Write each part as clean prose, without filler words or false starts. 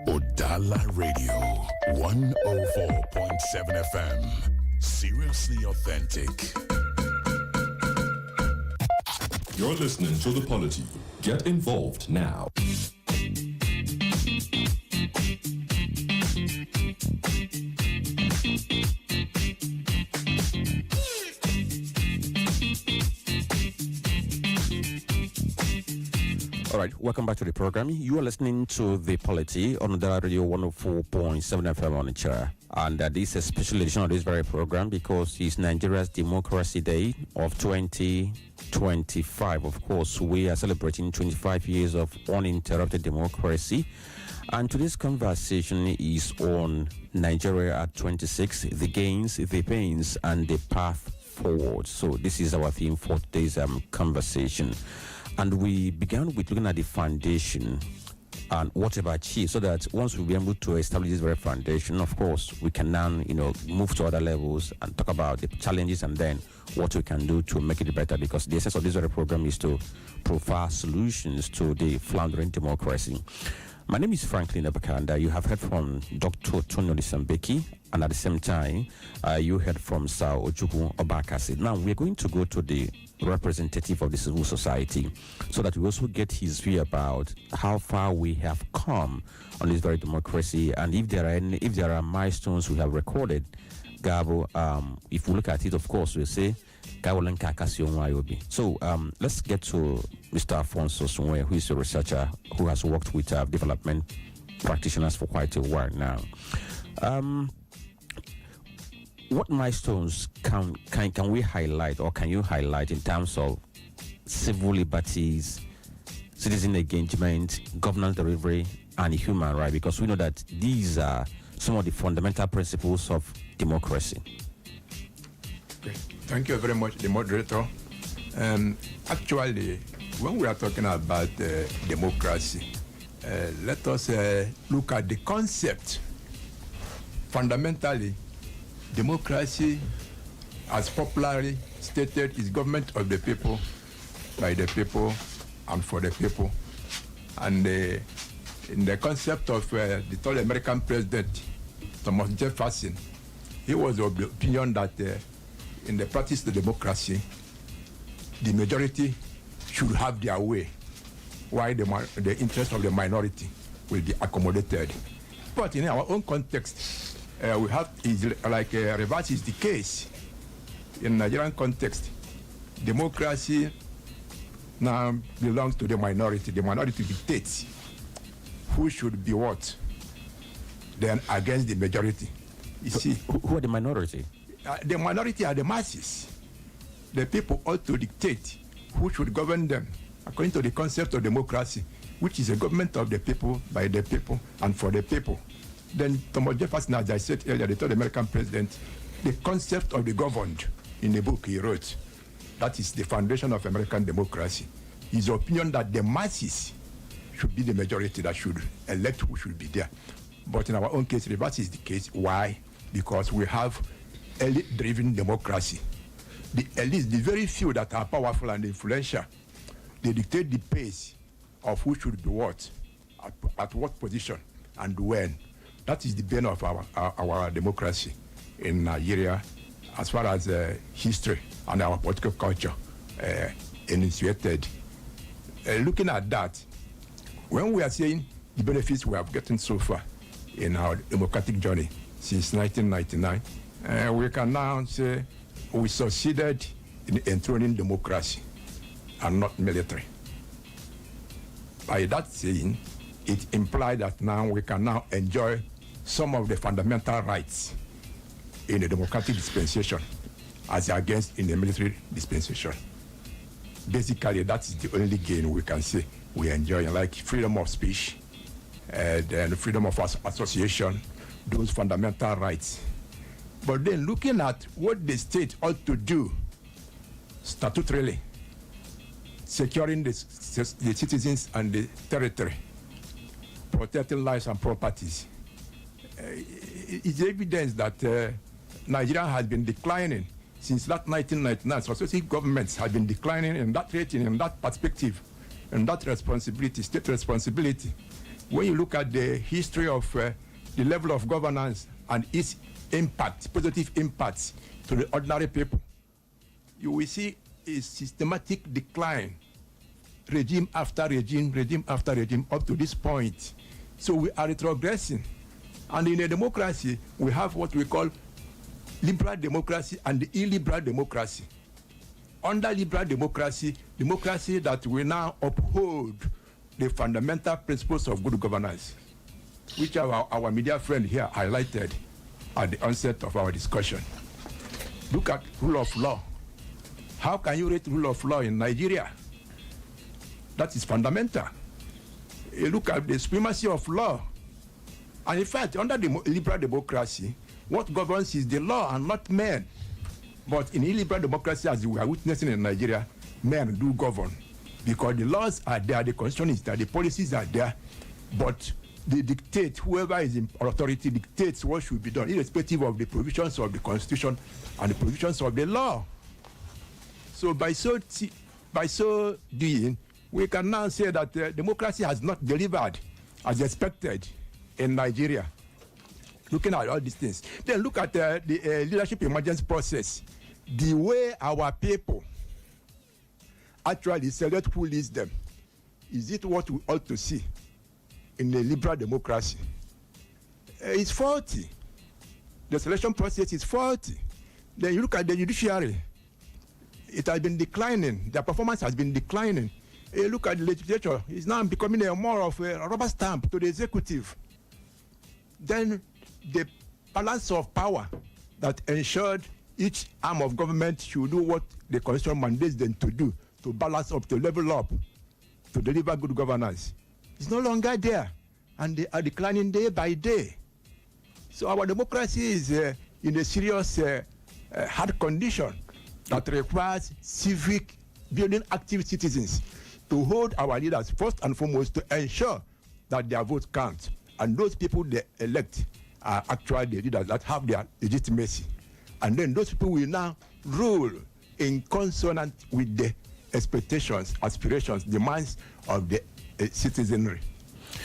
Udala Radio 104.7 FM. Seriously authentic. You're listening to the Polity. Get involved now. All right, welcome back to the program. You are listening to The Polity on Udala Radio 104.7 FM Onitsha. And this is a special edition of this very program because it's Nigeria's Democracy Day of 2025. Of course, we are celebrating 25 years of uninterrupted democracy. And today's conversation is on Nigeria at 26, the gains, the pains, and the path forward. So this is our theme for today's conversation. And we began with looking at the foundation and what we've achieved, so that once we'll be able to establish this very foundation, of course, we can now, move to other levels and talk about the challenges and then what we can do to make it better, because the essence of this very program is to provide solutions to the floundering democracy. My name is Franklin and Ebuka, and you have heard from Dr. Olisa Mbeki, and at the same time, you heard from Sir Ojukwu Obakasi. Now, we're going to go to the representative of the civil society so that we also get his view about how far we have come on this very democracy, and if there are milestones we have recorded. Gabo, if we look at it, of course, we'll say so let's get to Mr. Alfonso Sunwe, who is a researcher who has worked with development practitioners for quite a while now. What milestones can we highlight, or can you highlight, in terms of civil liberties, citizen engagement, governance delivery, and human rights? Because we know that these are some of the fundamental principles of democracy. Okay. Thank you very much, the moderator. Actually, when we are talking about democracy, let us look at the concept. Fundamentally, democracy, as popularly stated, is government of the people, by the people, and for the people. And in the concept of the tall American president, Thomas Jefferson, he was of the opinion that in the practice of democracy, the majority should have their way, while the interest of the minority will be accommodated. But in our own context, we have reverse is the case. In Nigerian context, democracy now belongs to the minority. The minority dictates who should be what, then against the majority. You see, who are the minority? The minority are the masses. The people ought to dictate who should govern them according to the concept of democracy, which is a government of the people, by the people, and for the people. Then Thomas Jefferson, as I said earlier, the third American president, the concept of the governed in a book he wrote, that is the foundation of American democracy. His opinion that the masses should be the majority that should elect who should be there. But in our own case, reverse is the case. Why? Because we have elite-driven democracy. The elites, the very few that are powerful and influential, they dictate the pace of who should be what, at what position, and when. That is the bane of our democracy in Nigeria, as far as history and our political culture initiated. Looking at that, when we are saying the benefits we have gotten so far in our democratic journey since 1999, we can now say we succeeded in enthroning democracy and not military. By that saying, it implies that now we can now enjoy some of the fundamental rights in a democratic dispensation as against in a military dispensation. Basically, that is the only gain we can say we enjoy, like freedom of speech, and freedom of association, those fundamental rights. But then looking at what the state ought to do statutorily, securing the citizens and the territory, protecting lives and properties, it's evidence that Nigeria has been declining since that 1999. Successive governments have been declining in that rating, in that perspective, in that responsibility, state responsibility. when you look at the history of the level of governance and its impact, positive impacts to the ordinary people, you will see a systematic decline, regime after regime, up to this point. So we are retrogressing. And in a democracy, we have what we call liberal democracy and illiberal democracy. Under liberal democracy, democracy that will now uphold the fundamental principles of good governance, which our media friend here highlighted at the onset of our discussion. Look at rule of law. How can you rate rule of law in Nigeria? That is fundamental. You look at the supremacy of law. And in fact, under the liberal democracy, what governs is the law and not men. But in illiberal democracy, as we are witnessing in Nigeria, men do govern. Because the laws are there, the constitution is there, the policies are there, but they dictate, whoever is in authority dictates what should be done, irrespective of the provisions of the constitution and the provisions of the law. So by so doing, we can now say that democracy has not delivered as expected in Nigeria. Looking at all these things. Then look at the leadership emergence process. The way our people actually select who leads them. Is it what we ought to see in a liberal democracy? It's faulty. The selection process is faulty. Then you look at the judiciary. It has been declining. Their performance has been declining. You look at the legislature. It's now becoming more of a rubber stamp to the executive. Then the balance of power that ensured each arm of government should do what the constitution mandates them to do, to balance up, to level up, to deliver good governance, is no longer there, and they are declining day by day. So our democracy is in a serious hard condition that requires civic building active citizens to hold our leaders first and foremost to ensure that their votes count, and those people they elect are actually the leaders that have their legitimacy. And then those people will now rule in consonant with the expectations, aspirations, demands of the citizenry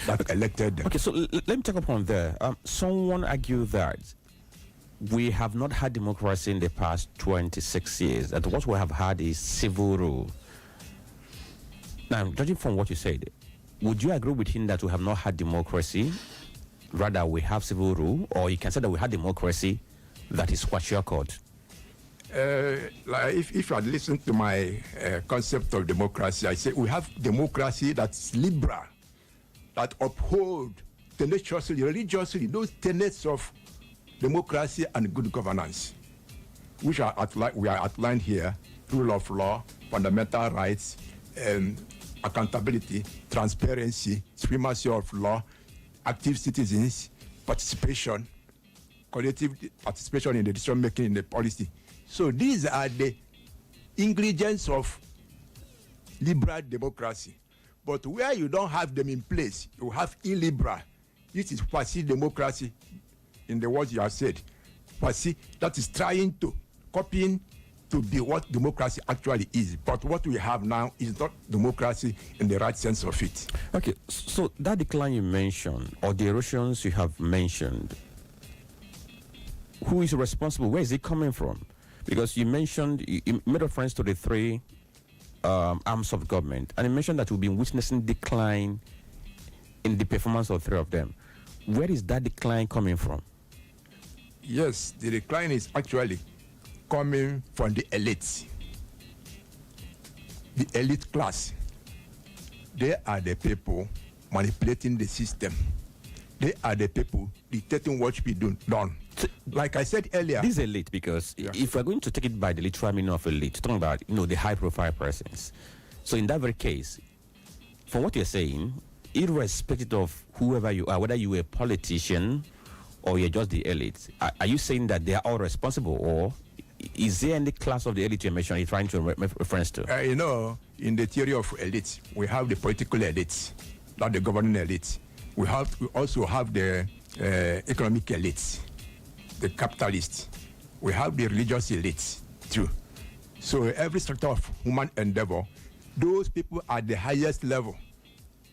that elected them. Okay, so let me take up on there. Someone argued that we have not had democracy in the past 26 years, that what we have had is civil rule. Now, judging from what you said, would you agree with him that we have not had democracy, rather we have civil rule, or you can say that we had democracy that is quasi-court? Like if you had listened to my concept of democracy, I say we have democracy that's liberal, that uphold tenaciously, religiously, those tenets of democracy and good governance, which are we are outlined here: rule of law, fundamental rights, accountability, transparency, supremacy of law, active citizens, participation, collective participation in the decision making in the policy. So these are the ingredients of liberal democracy. But where you don't have them in place, you have illiberal. This is quasi democracy, in the words you have said. Quasi, that is trying to copying to be what democracy actually is. But what we have now is not democracy in the right sense of it. Okay, so that decline you mentioned, or the erosions you have mentioned, who is responsible? Where is it coming from? Because you mentioned, you made reference to the three arms of government, and you mentioned that we've been witnessing decline in the performance of three of them. Where is that decline coming from? Yes, the decline is actually coming from the elites, the elite class. They are the people manipulating the system. They are the people dictating what should be done. Like I said earlier, this is elite, because if we're going to take it by the literal meaning of elite, talking about the high-profile persons. So in that very case, from what you're saying, irrespective of whoever you are, whether you're a politician or you're just the elite, are you saying that they are all responsible, or is there any class of the elite you mentioned you're trying to reference to? In the theory of elites, we have the political elites, not the governing elites. We also have the economic elites, the capitalists. We have the religious elites too. So every sector of human endeavor, those people at the highest level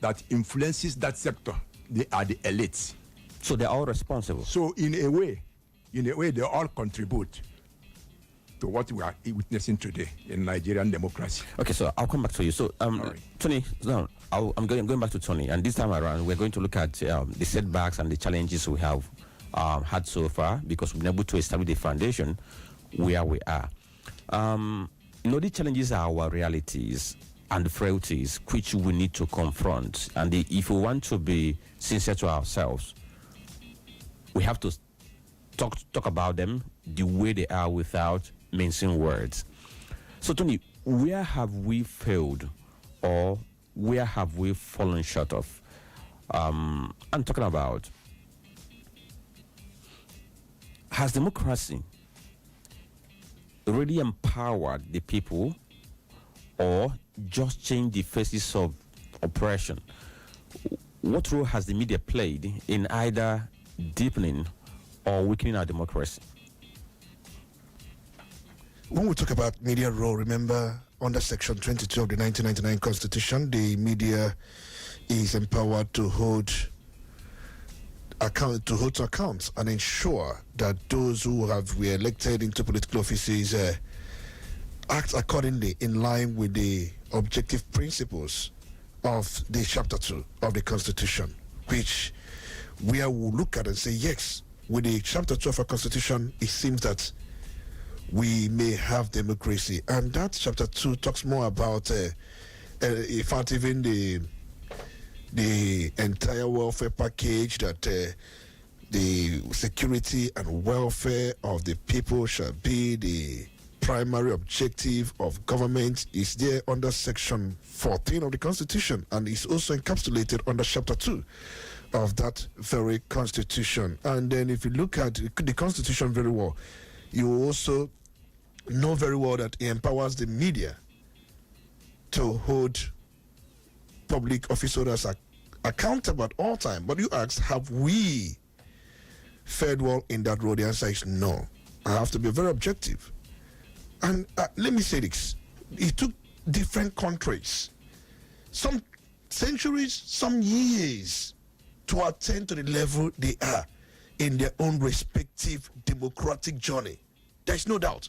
that influences that sector they are the elites. So they're all responsible. So in a way, they all contribute to what we are witnessing today in Nigerian democracy. Okay, so I'll come back to you. So, Tony, no, I'm going back to Tony, and this time around, we're going to look at the setbacks and the challenges we have had so far, because we've been able to establish the foundation where we are. The challenges are our realities and frailties, which we need to confront. And if we want to be sincere to ourselves, we have to talk about them the way they are without mincing words. So, Tony, where have we failed, or where have we fallen short of? I'm talking about, has democracy really empowered the people, or just changed the faces of oppression? What role has the media played in either deepening or weakening our democracy? When we talk about media role, remember under Section 22 of the 1999 Constitution, the media is empowered to hold to account and ensure that those who were elected into political offices act accordingly in line with the objective principles of the Chapter 2 of the Constitution, which we will look at and say, yes, with the Chapter 2 of our Constitution, it seems that we may have democracy. And that Chapter 2 talks more about, in fact, even the entire welfare package, that the security and welfare of the people shall be the primary objective of government, is there under Section 14 of the Constitution, and is also encapsulated under Chapter 2 of that very Constitution. And then if you look at the Constitution very well, you also know very well that it empowers the media to hold public office holders accountable at all time. But you ask, have we fared well in that role? The answer is no. I have to be very objective. And let me say this. It took different countries some centuries, some years, to attain to the level they are in their own respective democratic journey. There's no doubt.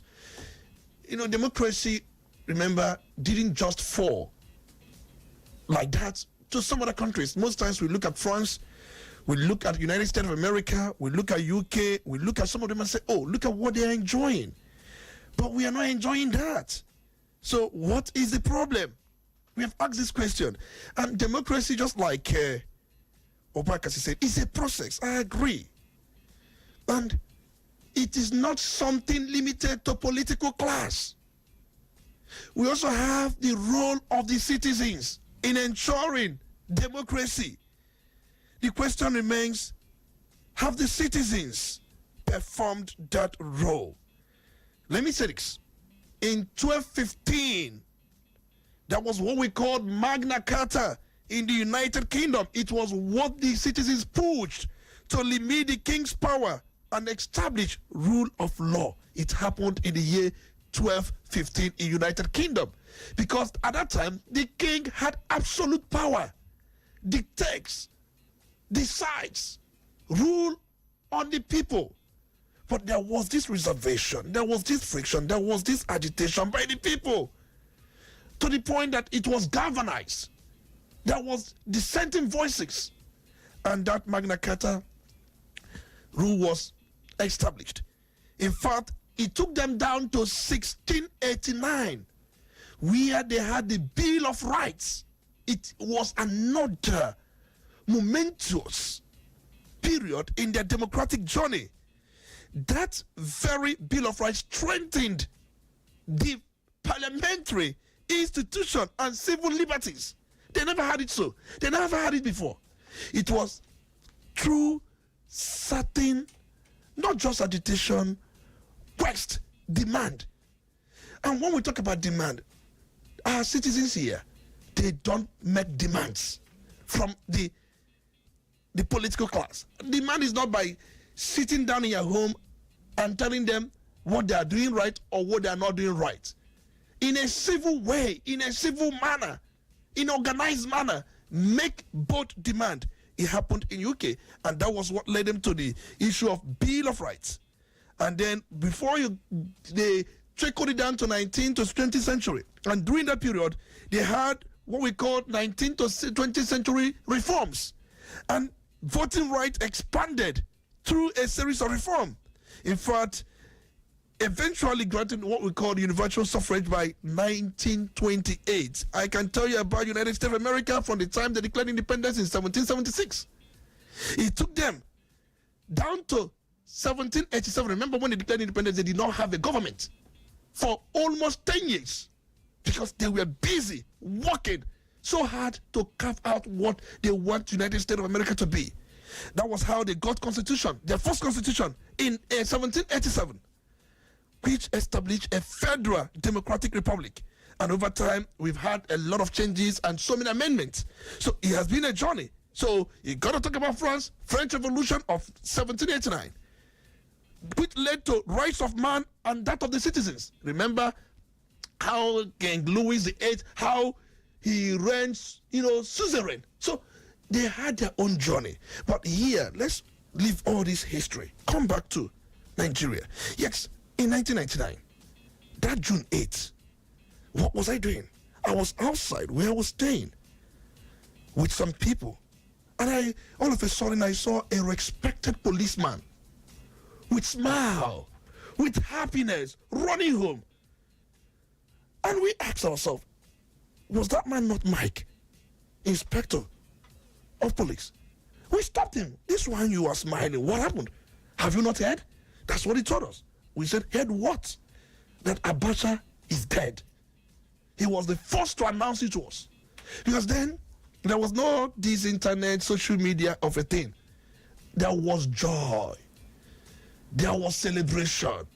Democracy, remember, didn't just fall like that to some other countries. Most times we look at France, we look at United States of America, we look at UK, we look at some of them and say, oh, look at what they're enjoying. But we are not enjoying that. So what is the problem? We have asked this question. And democracy, just like Obaka said, is a process. I agree. And it is not something limited to political class. We also have the role of the citizens in ensuring democracy. The question remains, have the citizens performed that role? Let me say this. In 1215, that was what we called Magna Carta in the United Kingdom. It was what the citizens pushed to limit the king's power and establish rule of law. It happened in the year 1215 in United Kingdom, because at that time the king had absolute power, dictates, decides, rule on the people. But there was this reservation, there was this friction, there was this agitation by the people, to the point that it was galvanized. There was dissenting voices, and that Magna Carta rule was established. In fact, it took them down to 1689, where they had the Bill of Rights. It was another momentous period in their democratic journey. That very Bill of Rights strengthened the parliamentary institution and civil liberties. They never had it so. They never had it before. It was through certain, not just agitation, quest, demand. And when we talk about demand, our citizens here, they don't make demands from the political class. Demand is not by sitting down in your home and telling them what they are doing right or what they are not doing right. In a civil way, in a civil manner, in organized manner, make both demand it happened in UK, and that was what led them to the issue of Bill of Rights. And then before they trickled it down to 19th to 20th century, and during that period, they had what we call 19th to 20th century reforms, and voting rights expanded through a series of reforms. In fact, eventually granted what we call universal suffrage by 1928. I can tell you about United States of America from the time they declared independence in 1776. It took them down to 1787. Remember, when they declared independence, they did not have a government for almost 10 years because they were busy working so hard to carve out what they want United States of America to be. That was how they got constitution, their first constitution in 1787. Which established a federal democratic republic. And over time, we've had a lot of changes and so many amendments. So it has been a journey. So you got to talk about French Revolution of 1789, which led to rights of man and that of the citizens. Remember how King Louis VIII, how he reigns, suzerain. So they had their own journey. But here, let's leave all this history. Come back to Nigeria. Yes. In 1999, that June 8th, what was I doing? I was outside where I was staying with some people. And all of a sudden, I saw a respected policeman with smile, with happiness, running home. And we asked ourselves, was that man not Mike, inspector of police? We stopped him. This one, you are smiling. What happened? Have you not heard? That's what he told us. We said, heard what? That Abacha is dead. He was the first to announce it to us. Because then, there was no this internet, social media of a thing. There was joy. There was celebration.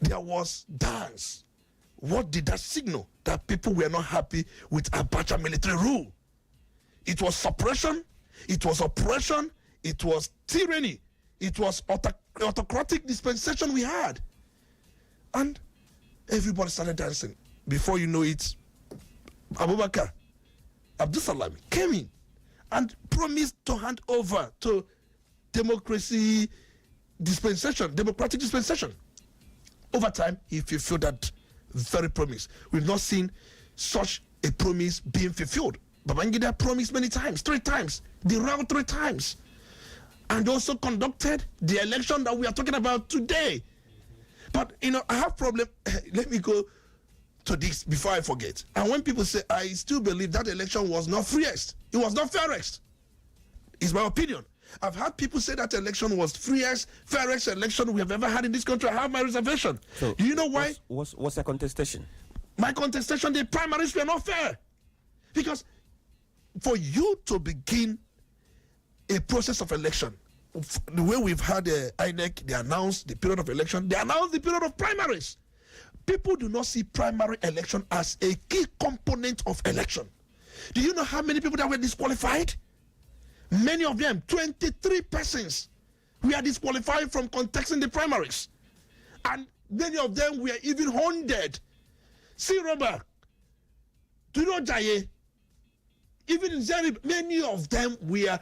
There was dance. What did that signal? That people were not happy with Abacha military rule. It was suppression. It was oppression. It was tyranny. It was autocratic dispensation we had. And everybody started dancing. Before you know it, Abubakar, Abdul came in and promised to hand over to democratic dispensation. Over time, he fulfilled that very promise. We've not seen such a promise being fulfilled. Babangida promised many times, 3 times, derailed 3 times. And also conducted the election that we are talking about today. But, I have problem. Let me go to this before I forget. And when people say, I still believe that election was not freest. It was not fairest. It's my opinion. I've had people say that election was freest, fairest election we have ever had in this country. I have my reservation. So do you know why? What's the contestation? My contestation, the primaries were not fair. Because for you to begin a process of election, the way we've had INEC, they announced the period of election, they announced the period of primaries. People do not see primary election as a key component of election. Do you know how many people that were disqualified? Many of them, 23 persons, were disqualified from contesting the primaries. And many of them were even haunted. See, Robert, do you know Jaye? Even in Zerib, many of them we are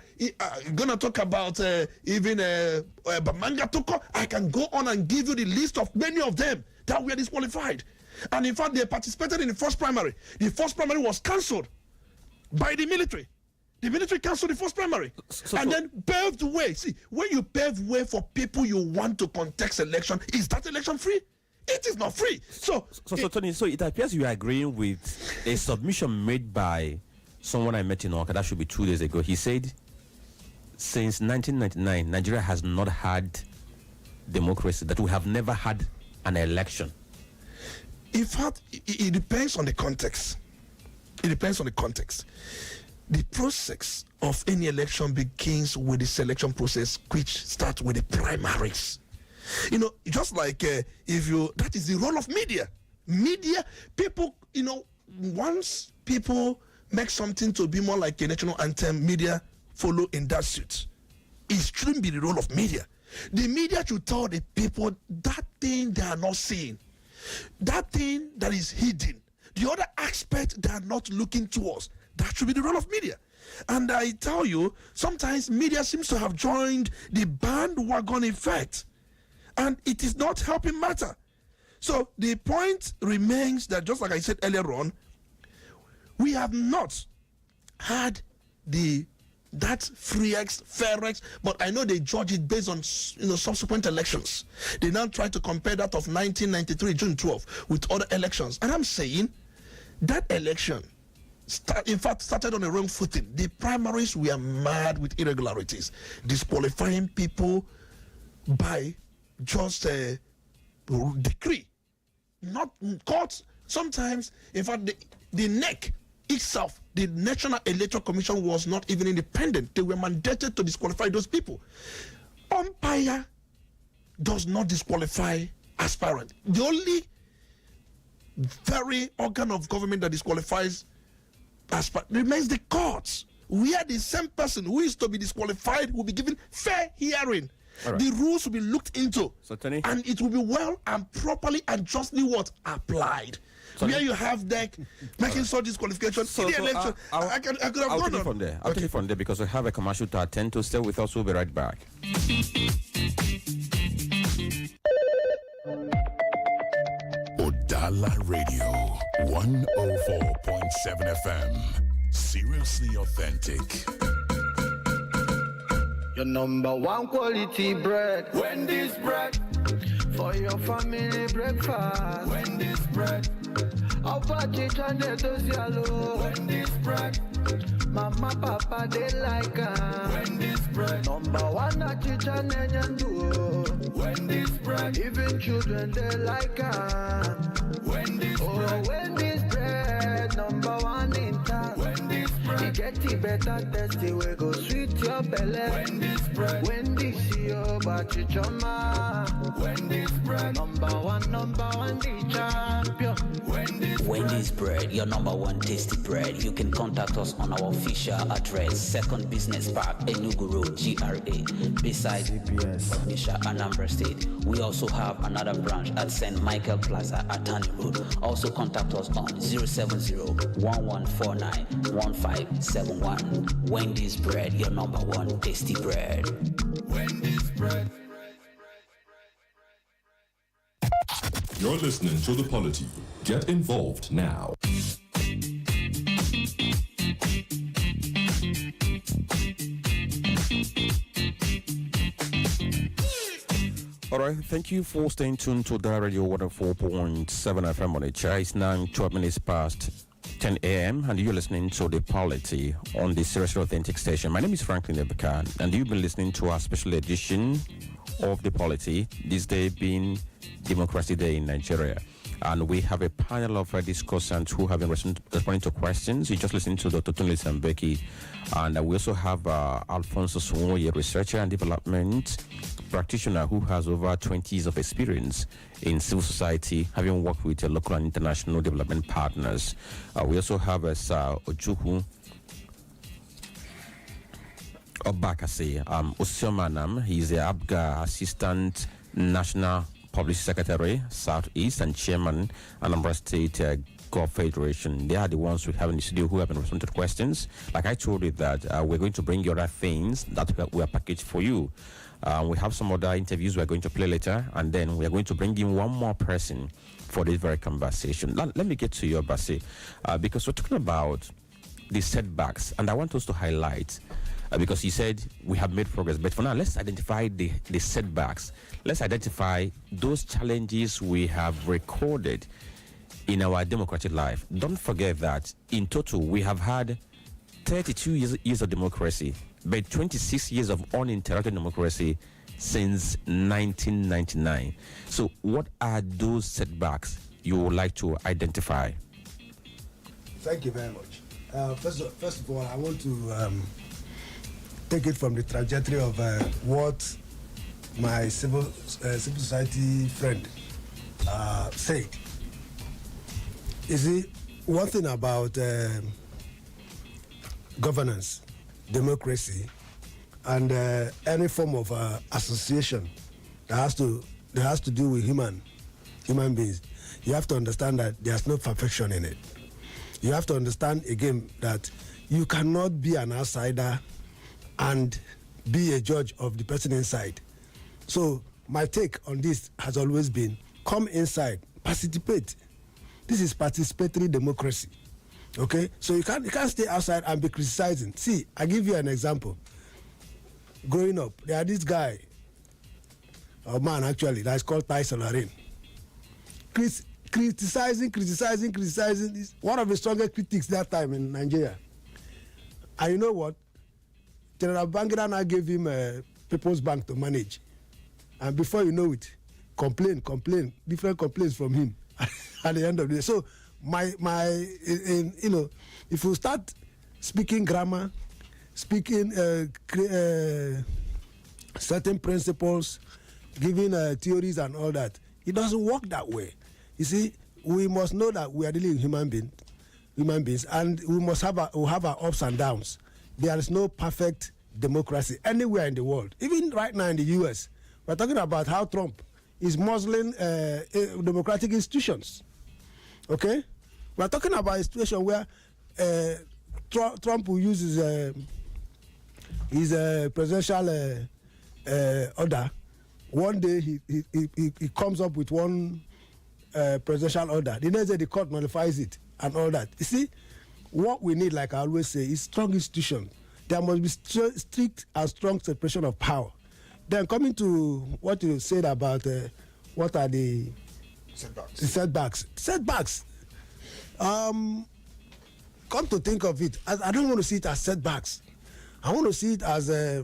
going to talk about even Bamanga Toko. I can go on and give you the list of many of them that were disqualified. And in fact, they participated in the first primary. The first primary was cancelled by the military. The military cancelled the first primary. Then paved the way. See, when you pave way for people you want to contest election, is that election free? It is not free. So Tony, so it appears you are agreeing with a submission made by someone I met in Oka, that should be 2 days ago. He said, since 1999, Nigeria has not had democracy, that we have never had an election. In fact, it depends on the context. It depends on the context. The process of any election begins with the selection process, which starts with the primaries. Just like that is the role of media. Media, people, once people make something to be more like a national anthem, media follow in that suit. It shouldn't be the role of media. The media should tell the people that thing they are not seeing, that thing that is hidden, the other aspect they are not looking towards. That should be the role of media. And I tell you, sometimes media seems to have joined the bandwagon effect, and it is not helping matter. So the point remains that, just like I said earlier on, we have not had that freex, fairx, but I know they judge it based on subsequent elections. They now try to compare that of 1993 June 12 with other elections, and I'm saying that election started on a wrong footing. The primaries were mad with irregularities, disqualifying people by just a decree, not courts. Sometimes, in fact, the NEC itself, the National Electoral Commission, was not even independent. They were mandated to disqualify those people. Umpire does not disqualify aspirant. The only very organ of government that disqualifies aspirant remains the courts, where the same person who is to be disqualified will be given fair hearing. Right. The rules will be looked into, and it will be well and properly and justly applied. Where you have that making such disqualification in the election. I could have gone on from there. I'll take it from there because we have a commercial to attend to. Stay with us. We'll be right back. Udala Radio 104.7 FM. Seriously authentic. Your number one quality bread. Wendy's bread. For your family breakfast. Wendy's bread. Wendy's bread. Mama, papa, they like Wendy's bread. Number one chicken and Wendy's bread. Even children, they like Wendy's bread. Wendy's bread. Number one in town. Wendy's bread. You get it better, tasty, we go sweet your belly. Wendy's bread. Wendy's your bachichoma. Wendy's bread. Number one, the champion. Wendy's bread, your number one tasty bread. You can contact us on our official address, Second Business Park, Enugu Road, GRA, beside Onitsha, Anambra State. We also have another branch at St. Michael Plaza, Atani Road. Also contact us on 070-1149-1571. Wendy's bread, your number one tasty bread. Wendy's bread. You're listening to The Polity. Get involved now. All right, thank you for staying tuned to the Radio 104.7 FM Onitsha. It's now 12 minutes past 10 a.m. and you're listening to The Polity on the Seriously Authentic station. My name is Franklin and Ebuka, and you've been listening to our special edition of The Polity, this day being Democracy Day in Nigeria. And we have a panel of discussants who have been responding to questions. You just listened to Dr. Olisa Mbeki. And we also have Alfonso Suwoye, a researcher and development practitioner who has over 20 years of experience in civil society, having worked with local and international development partners. We also have Sir Ojuhu Obakase Osyomanam. He's the ABGA Assistant National Public Secretary, Southeast, and Chairman, Anambra State Golf Federation. They are the ones we have in the studio who have been responding to questions. Like I told you that we're going to bring you other things that we are packaged for you. We have some other interviews we're going to play later, and then we are going to bring in one more person for this very conversation. Let me get to you, Basi, because we're talking about the setbacks, and I want us to highlight because you said we have made progress, but for now, let's identify the setbacks. Let's identify those challenges we have recorded in our democratic life. Don't forget that in total, we have had 32 years of democracy, but 26 years of uninterrupted democracy since 1999. So what are those setbacks you would like to identify? Thank you very much. First of all, I want to take it from the trajectory of what my civil society friend said. You see, one thing about governance, democracy, and any form of association that has to do with human beings, you have to understand that there's no perfection in it. You have to understand again that you cannot be an outsider and be a judge of the person inside. So my take on this has always been, come inside, participate. This is participatory democracy. Okay? So you can't stay outside and be criticizing. See, I give you an example. Growing up, there this guy, a man actually, that's called Tyson Arin. Criticizing. Is one of the strongest critics that time in Nigeria. And you know what? General Babangida now gave him a People's Bank to manage. And before you know it, complain, different complaints from him at the end of the day. So if you start speaking grammar, speaking certain principles, giving theories and all that, it doesn't work that way. You see, we must know that we are dealing with human beings, and we must have our ups and downs. There is no perfect democracy anywhere in the world. Even right now in the U.S., we're talking about how Trump is muzzling democratic institutions. Okay? We're talking about a situation where Trump will use his presidential order. One day he comes up with one presidential order. The next day the court nullifies it and all that. You see, what we need, like I always say, is strong institutions. There must be strict and strong separation of power. Then coming to what you said about what are the setbacks. Setbacks. Come to think of it, I don't want to see it as setbacks. I want to see it as a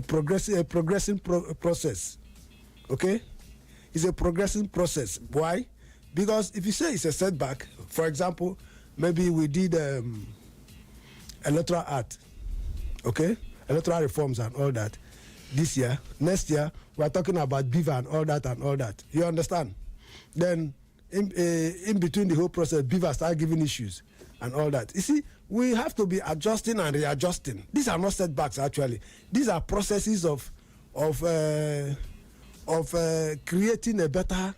progressing process. Okay, it's a progressing process. Why? Because if you say it's a setback, for example, maybe we did electoral act, okay, electoral reforms and all that this year. Next year we are talking about beaver and all that. You understand? Then in between the whole process, beaver start giving issues and all that. You see, we have to be adjusting and readjusting. These are not setbacks actually. These are processes of creating a better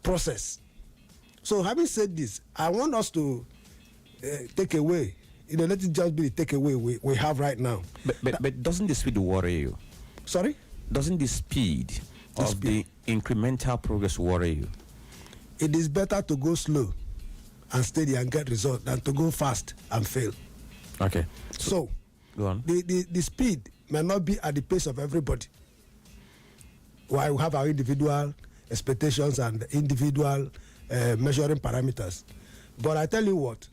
process. So having said this, I want us to take away, let it just be the takeaway we have right now. But doesn't the speed worry you? Sorry? Doesn't the speed of the incremental progress worry you? It is better to go slow and steady and get results than to go fast and fail. Okay. So go on. The speed may not be at the pace of everybody. While we have our individual expectations and individual measuring parameters. But I tell you what,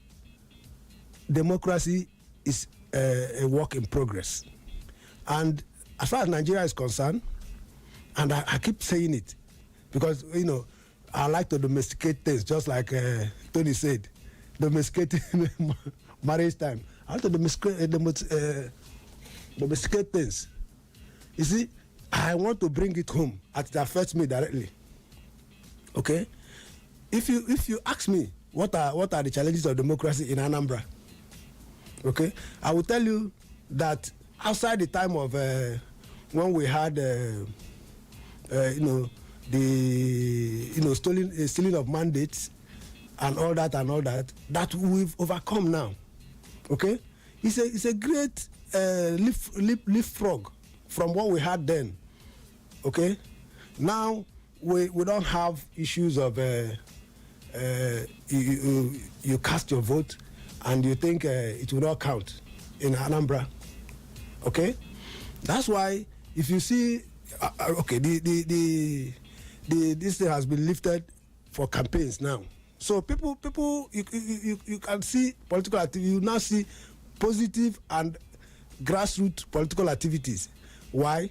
democracy is a work in progress. And as far as Nigeria is concerned, and I keep saying it, because, I like to domesticate things, just like Tony said, domesticate marriage time. I like to domesticate things. You see, I want to bring it home as it affects me directly. Okay? If you ask me what are the challenges of democracy in Anambra, okay, I will tell you that outside the time of when we had stealing of mandates and all that that we've overcome now. Okay, it's a great leapfrog from what we had then. Okay, now we don't have issues of you cast your vote and you think it will not count in Anambra. Okay, that's why if you see, okay, this thing has been lifted for campaigns now. So people, you can see political activity. You now see positive and grassroots political activities. Why?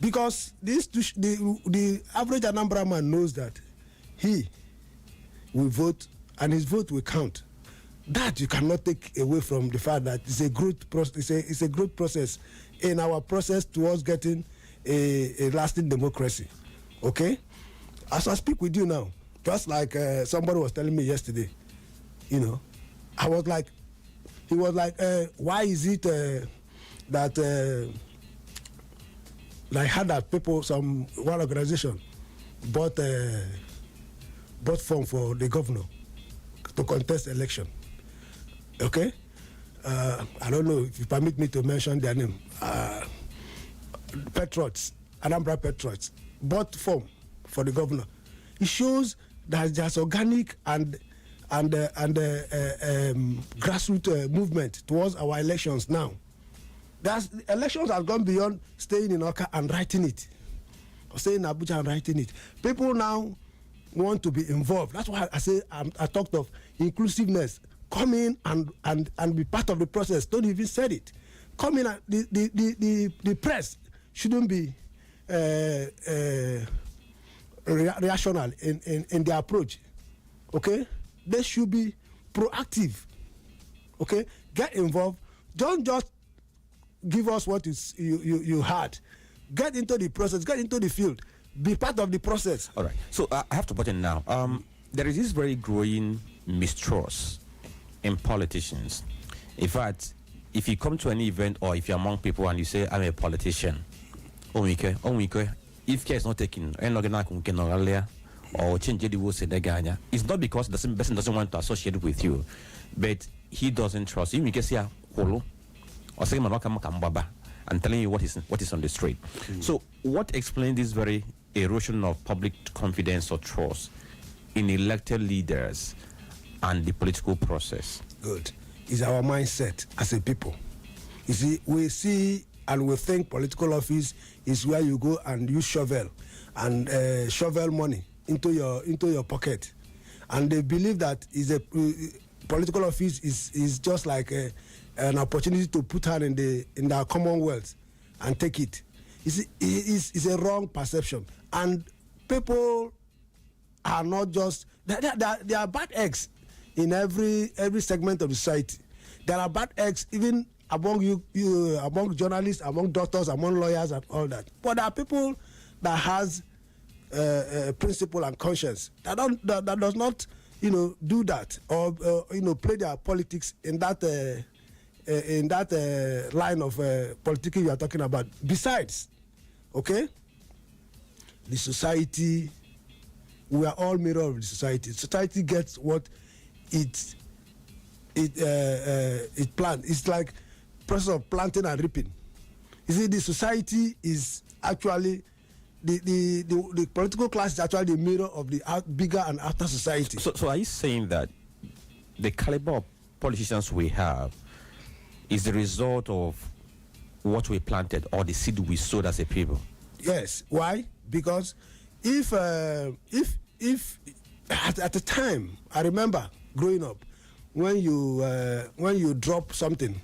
Because the average Anambra man knows that he will vote and his vote will count. That you cannot take away from the fact that it's a growth process. It's a growth process in our process towards getting a lasting democracy. Okay, as I speak with you now, just like somebody was telling me yesterday, I was like, he was like, why is it that I had that people, one organization bought form for the governor? to contest election. Okay? I don't know if you permit me to mention their name. Patriots, Anambra Patriots, bought form for the governor. It shows that there's organic and grassroots movement towards our elections now. Elections have gone beyond staying in Oka and writing it, or staying in Abuja and writing it. People now want to be involved. That's why I say I talked of inclusiveness. Come in and be part of the process. Don't even say it. Come in. The press shouldn't be reactional in their approach. Okay, they should be proactive. Okay, get involved. Don't just give us what you had. Get into the process. Get into the field. Be part of the process. All right. So I have to button now. There is this very growing mistrust in politicians. In fact, if you come to any event or if you're among people and you say, I'm a politician, if care is not taken, or change the rules, it's not because the same person doesn't want to associate with you, but he doesn't trust you. You can say, or say, and telling you what is on the street. So what explains this very erosion of public confidence or trust in elected leaders and the political process? Good. It's our mindset as a people. You see, we see and we think political office is where you go and you shovel and shovel money into your pocket, and they believe that political office is just like an opportunity to put her in the commonwealth and take it. It's a wrong perception, and people are not just there are bad eggs in every segment of the society. There are bad eggs even among you among journalists, among doctors, among lawyers, and all that. But there are people that has principle and conscience that does not do that or play their politics in that line of politics you are talking about. Besides, okay, the society, we are all mirror of the society. Society gets what it plants. It's like process of planting and reaping. You see, the society is actually the political class is actually the mirror of the bigger and outer society. So are you saying that the caliber of politicians we have is the result of what we planted or the seed we sowed as a people? Yes. Why? Because if at the time, I remember growing up, when you drop something,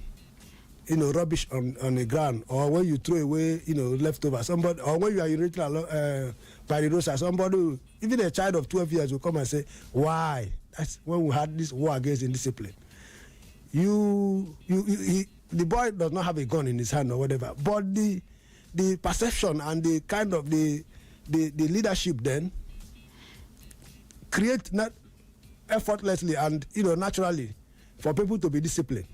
rubbish on the ground, or when you throw away, leftover, somebody, or when you are urinating by the roadside, somebody, even a child of 12 years will come and say, why? That's when we had this war against indiscipline. The boy does not have a gun in his hand or whatever, but the perception and the kind of the leadership then create not effortlessly and naturally for people to be disciplined.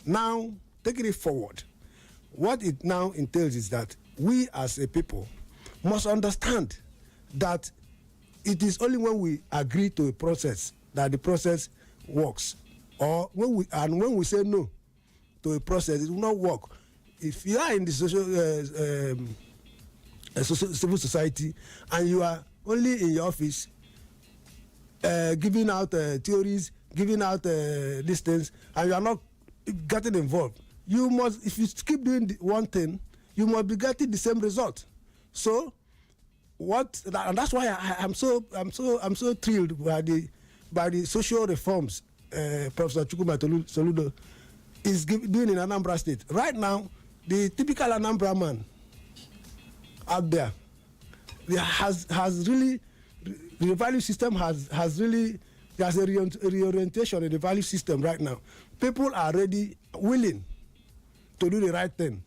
Now, taking it forward, what it now entails is that we as a people must understand that it is only when we agree to a process that the process works, or when we say no to a process, it will not work. If you are in the civil society and you are only in your office giving out theories, giving out these things, and you are not getting involved, you must, if you keep doing one thing, you must be getting the same result. So and that's why I'm so thrilled by the social reforms Professor Chukwuma Soludo is doing in Anambra State. Right now, the typical Anambra man out there has really, the value system has really, there's a reorientation in the value system right now. People are ready, willing to do the right thing.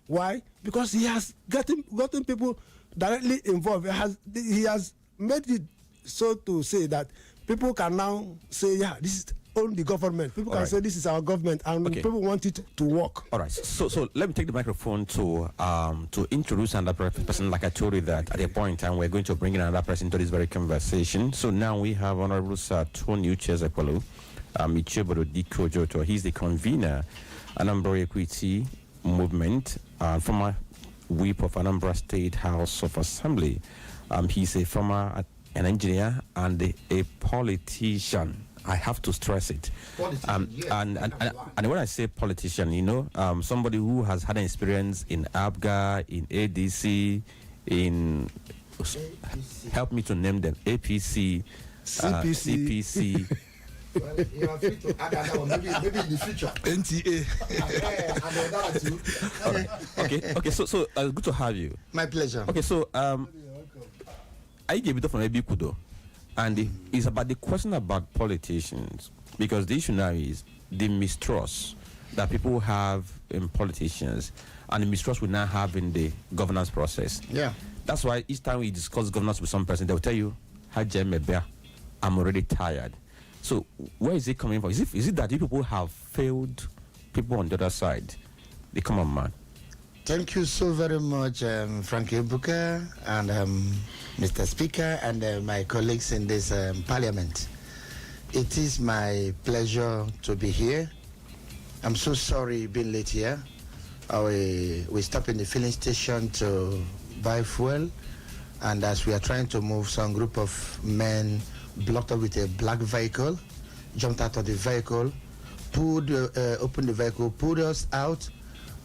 Why? Because he has gotten people directly involved. He has made it so to say that people can now say, yeah, this is own the government. People can say this is our government, and people want it to work. All right. So let me take the microphone to introduce another person. Like I told you that at a point in time we're going to bring in another person to this very conversation. So now we have Honorable Sir Tony Uchezekwalu, decode. He's the convener, Anambra Equity Movement, former whip of Anambra State House of Assembly. He's a former an engineer and a politician. I have to stress it. And when I say politician, you know, somebody who has had an experience in ABGA, in ADC, in help me to name them, APC, CPC. Well, you are free to add another one, maybe in the future. NTA. Okay. So good to have you. My pleasure. Okay, so I gave it from Ebuka, and it's about the question about politicians, because the issue now is the mistrust that people have in politicians and the mistrust we now have in the governance process. Yeah. That's why each time we discuss governance with some person, they will tell you, I'm already tired. So where is it coming from? Is it that you people have failed people on the other side? The common man. Thank you so very much, Frank Ebuka and Mr. Speaker and my colleagues in this parliament. It is my pleasure to be here. I'm so sorry being late here. We stopped in the filling station to buy fuel, and as we are trying to move, some group of men blocked up with a black vehicle, jumped out of the vehicle, opened the vehicle, pulled us out,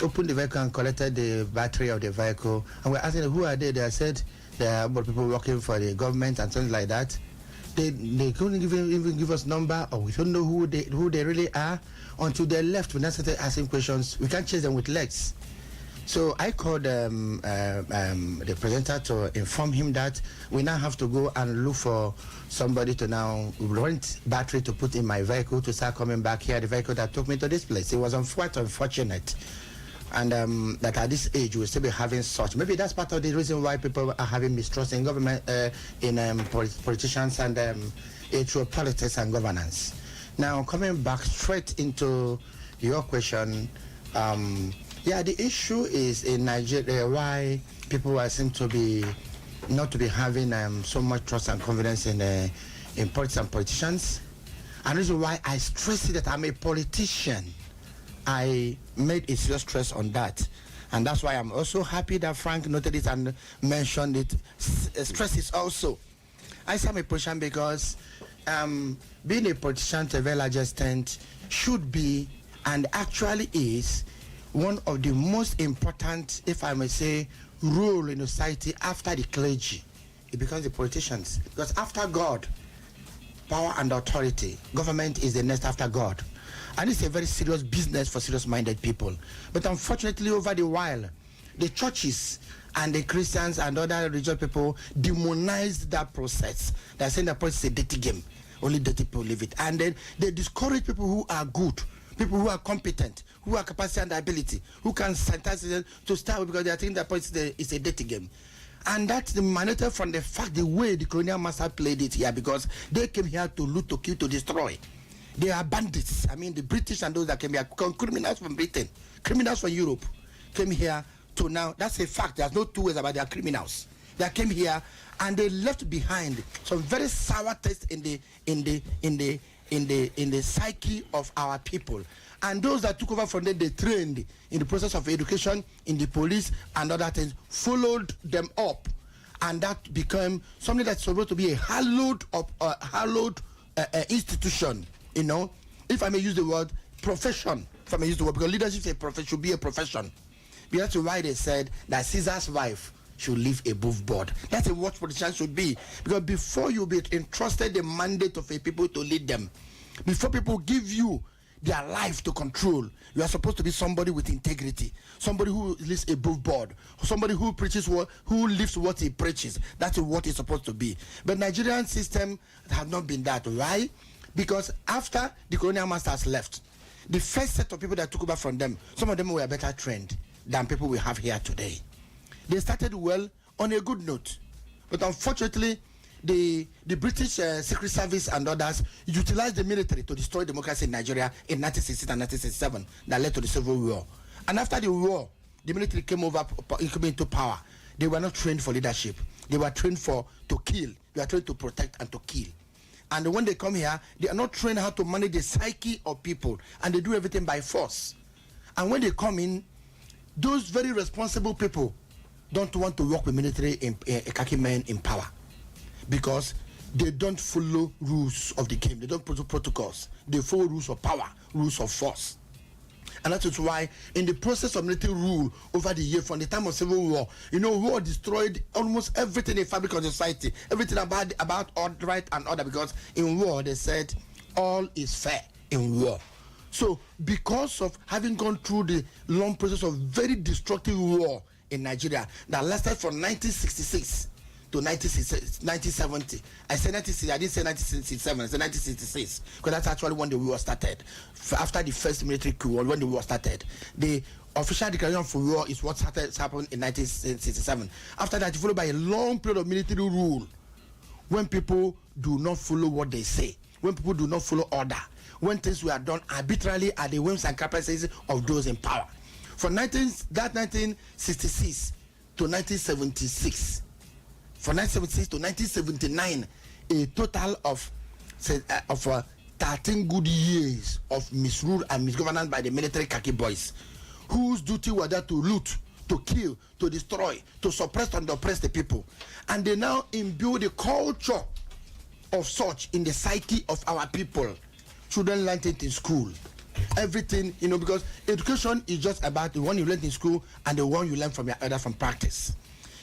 opened the vehicle and collected the battery of the vehicle. And we're asking who are they? They said they are about people working for the government and things like that. They couldn't even give us number, or we don't know who they really are until they left. We now started asking questions. We can't chase them with legs. So I called the presenter to inform him that we now have to go and look for somebody to now rent battery to put in my vehicle to start coming back here, the vehicle that took me to this place. It was quite unfortunate. And that at this age we'll still be having such. Maybe that's part of the reason why people are having mistrust in government, in politicians and through politics and governance. Now, coming back straight into your question, yeah, the issue is in Nigeria why people seem to be not to be having so much trust and confidence in politics and politicians. And the reason why I stress it that I'm a politician, I made a serious stress on that. And that's why I'm also happy that Frank noted it and mentioned it. Stress is also. I say I'm a politician because being a politician to a very large extent should be, and actually is, one of the most important, if I may say, role in society after the clergy. It becomes the politicians. Because after God, power and authority, government is the next after God. And it's a very serious business for serious-minded people. But unfortunately, over the while, the churches and the Christians and other religious people demonized that process. They're saying that process is a dirty game. Only dirty people live it. And then they discourage people who are good, people who are competent, who have capacity and ability, who can synthesize to start with, because they think that it's a dirty game. And that's emanated from the fact, the way the colonial master played it here, because they came here to loot, to kill, to destroy. They are bandits. I mean, the British and those that came here, criminals from Britain, criminals from Europe, came here to now. That's a fact. There's no two ways about their criminals. They came here and they left behind some very sour taste in the psyche of our people. And those that took over from them, they trained in the process of education, in the police and other things, followed them up, and that became something that's supposed to be a hallowed institution. You know, if I may use the word profession, if I may use the word, because leadership is a profession, should be a profession. That's why they said that Caesar's wife should live above board. That's what politicians should be. Because before you be entrusted the mandate of a people to lead them, before people give you their life to control, you are supposed to be somebody with integrity, somebody who lives above board, somebody who preaches who lives what he preaches. That's what he's supposed to be. But Nigerian system has not been that. Why? Because after the colonial masters left, the first set of people that took over from them, some of them were better trained than people we have here today. They started well on a good note, but unfortunately, the British Secret Service and others utilized the military to destroy democracy in Nigeria in 1960 and 1967 that led to the Civil War. And after the war, the military came into power. They were not trained for leadership. They were trained to kill. They were trained to protect and to kill. And when they come here, they are not trained how to manage the psyche of people, and they do everything by force. And when they come in, those very responsible people don't want to work with military khaki men in power, because they don't follow rules of the game. They don't follow protocols. They follow rules of power, rules of force. And that is why in the process of military rule over the year from the time of Civil War, war destroyed almost everything in fabric of society, everything about right and order, because in war they said all is fair in war. So because of having gone through the long process of very destructive war in Nigeria that lasted from 1966 to 1970. I said 1960, I didn't say 1967, I said 1966, because that's actually when the war started. After the first military coup, when the war started, the official declaration for war is what happened in 1967. After that, followed by a long period of military rule, when people do not follow what they say, when people do not follow order, when things were done arbitrarily at the whims and caprices of those in power. From 1966 to 1976, from 1976 to 1979, a total of 13 good years of misrule and misgovernance by the military khaki boys, whose duty was there to loot, to kill, to destroy, to suppress and oppress the people. And they now imbue the culture of such in the psyche of our people. Children learn it in school. Everything, because education is just about the one you learn in school and the one you learn from your elder from practice.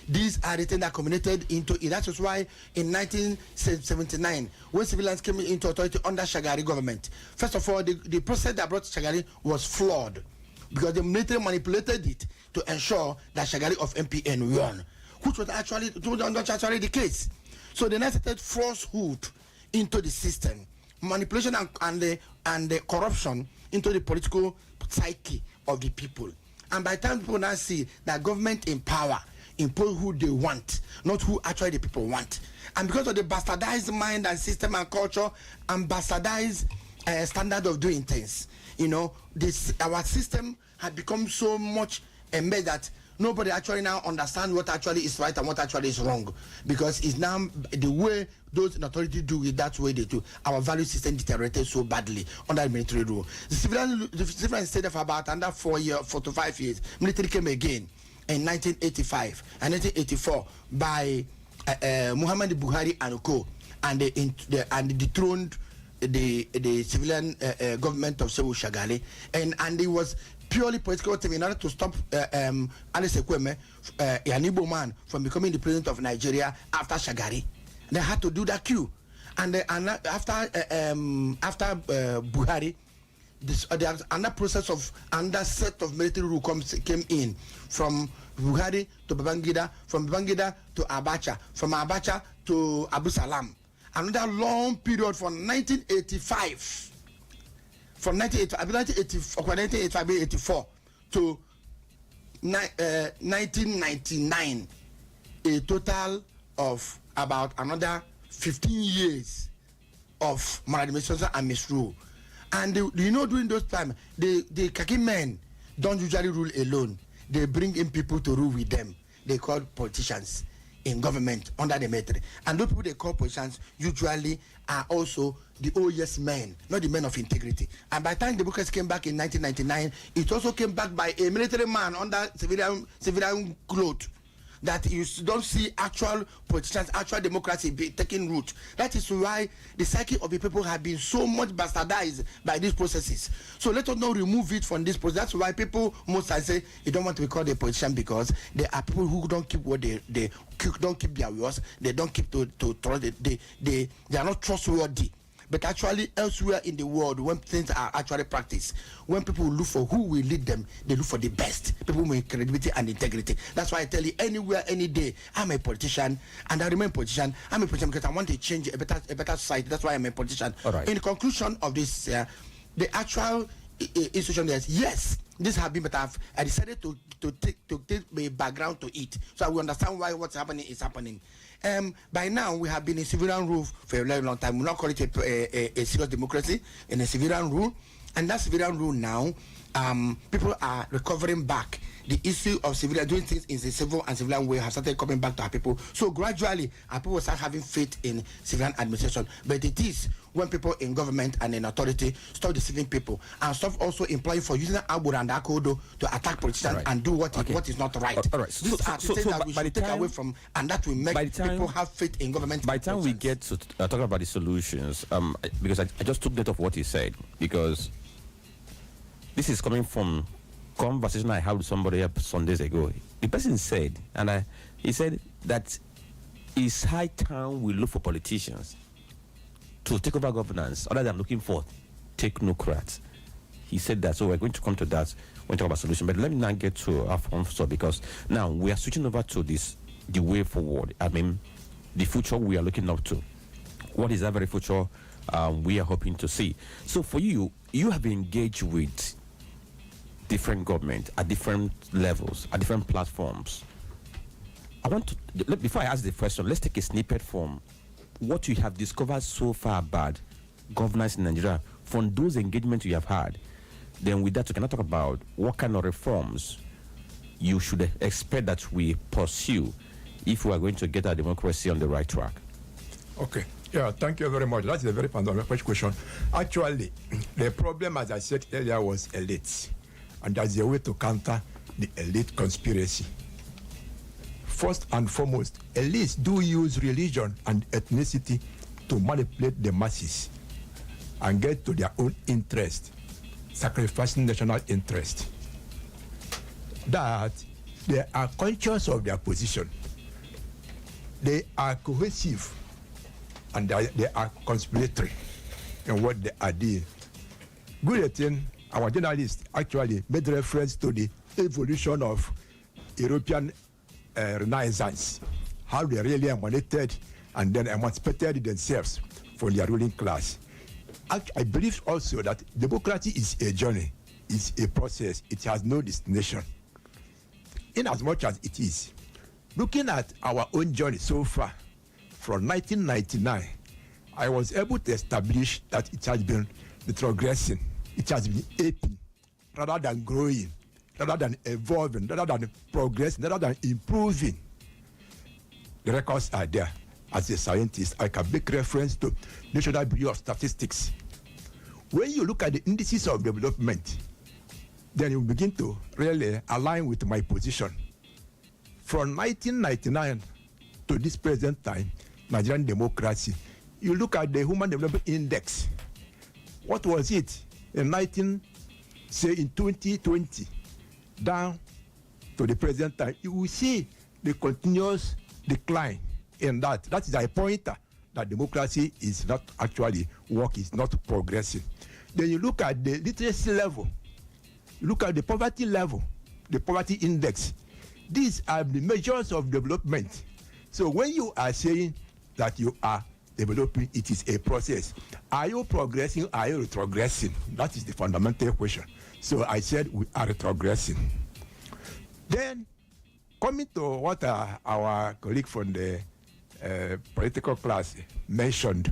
These are the things that culminated into it. That was why in 1979, when civilians came into authority under Shagari government, first of all, the process that brought Shagari was flawed, because the military manipulated it to ensure that Shagari of MPN won, which was actually the case. So they now started falsehood into the system, manipulation and the corruption into the political psyche of the people. And by the time people now see that government in power impose who they want, not who actually the people want. And because of the bastardized mind and system and culture and bastardized standard of doing things, our system had become so much embedded that nobody actually now understands what actually is right and what actually is wrong, because it's now the way those in authority do it, that's the way they do. Our value system deteriorated so badly under military rule. The civilian stayed for about under 4 to 5 years. Military came again in 1985 and 1984 by Muhammad Buhari and Co. and dethroned the civilian government of Sewu Shagari, and it was purely political team in order to stop Alice Ekweme, an Igbo man, from becoming the president of Nigeria after Shagari. They had to do that coup, and after Buhari, there's another process of another set of military rule came in, from Buhari to Babangida, from Babangida to Abacha, from Abacha to Abu Salam. Another long period from 1985, from 1985-84 to 1999, a total of about another 15 years of maladministration and misrule. And during those times, the khaki men don't usually rule alone. They bring in people to rule with them. They call politicians in government under the military. And those people they call politicians usually are also the OES men, not the men of integrity. And by the time democracy came back in 1999, it also came back by a military man under civilian clothes, that you don't see actual politicians, actual democracy taking root. That is why the psyche of the people have been so much bastardized by these processes. So let us not remove it from this process. That's why people most times say you don't want to be called a politician, because there are people who don't keep what they don't keep their words. They don't keep they are not trustworthy. But actually, elsewhere in the world, when things are actually practiced, when people look for who will lead them, they look for the best, people with credibility and integrity. That's why I tell you, anywhere, any day, I'm a politician, and I remain a politician. I'm a politician because I want to change a better society. That's why I'm a politician. All right. In conclusion of this, the actual institution is, yes, this have been, but I decided to take my background to it, so I will understand why what's happening is happening. By now, we have been in civilian rule for a very long time. We not call it a serious democracy, in a civilian rule, and that civilian rule now, people are recovering back. The issue of civilian doing things in the civil and civilian way has started coming back to our people. So gradually, our people start having faith in civilian administration. But it is when people in government and in authority stop deceiving people and stop also employing for using Abu and Akodo to attack politicians and do what is not right. All right. These are things that we should take away from, and that will make people have faith in government. By the time we get to talk about the solutions, because I just took note of what he said, because this is coming from conversation I had with somebody some days ago. The person said, he said that it's high time we look for politicians to take over governance, other than looking for technocrats. He said that, so we're going to come to that when we talk about solution. But let me now get to our sponsor, because now we are switching over to the way forward. I mean, the future we are looking up to. What is that very future we are hoping to see? So for you have engaged with different government at different levels, at different platforms. I want to, before I ask the question, let's take a snippet from what you have discovered so far about governance in Nigeria from those engagements you have had. Then with that, we can talk about what kind of reforms you should expect that we pursue if we are going to get our democracy on the right track. Okay. Yeah, thank you very much. That's a very fundamental question. Actually, the problem, as I said earlier, was elites. And that's a way to counter the elite conspiracy. First and foremost, elites do use religion and ethnicity to manipulate the masses and get to their own interest, sacrificing national interest. That they are conscious of their position. They are cohesive and they are conspiratory in what they are doing. Good thing, our journalist actually made reference to the evolution of European Renaissance, how they really emanated and then emancipated themselves from their ruling class. I believe also that democracy is a journey, is a process, it has no destination. In as much as it is, looking at our own journey so far, from 1999, I was able to establish that it has been retrogressing. It has been aping rather than growing, rather than evolving, rather than progressing, rather than improving. The records are there. As a scientist, I can make reference to National Bureau of Statistics. When you look at the indices of development, then you begin to really align with my position. From 1999 to this present time, Nigerian democracy, you look at the Human Development Index. What was it in 2020, down to the present time? You will see the continuous decline in that. That is a pointer that democracy is not actually working, is not progressing. Then you look at the literacy level, you look at the poverty level, the poverty index. These are the measures of development. So when you are saying that you are developing, it is a process. Are you progressing? Are you retrogressing? That is the fundamental question. So I said we are retrogressing. Then, coming to what our colleague from the political class mentioned,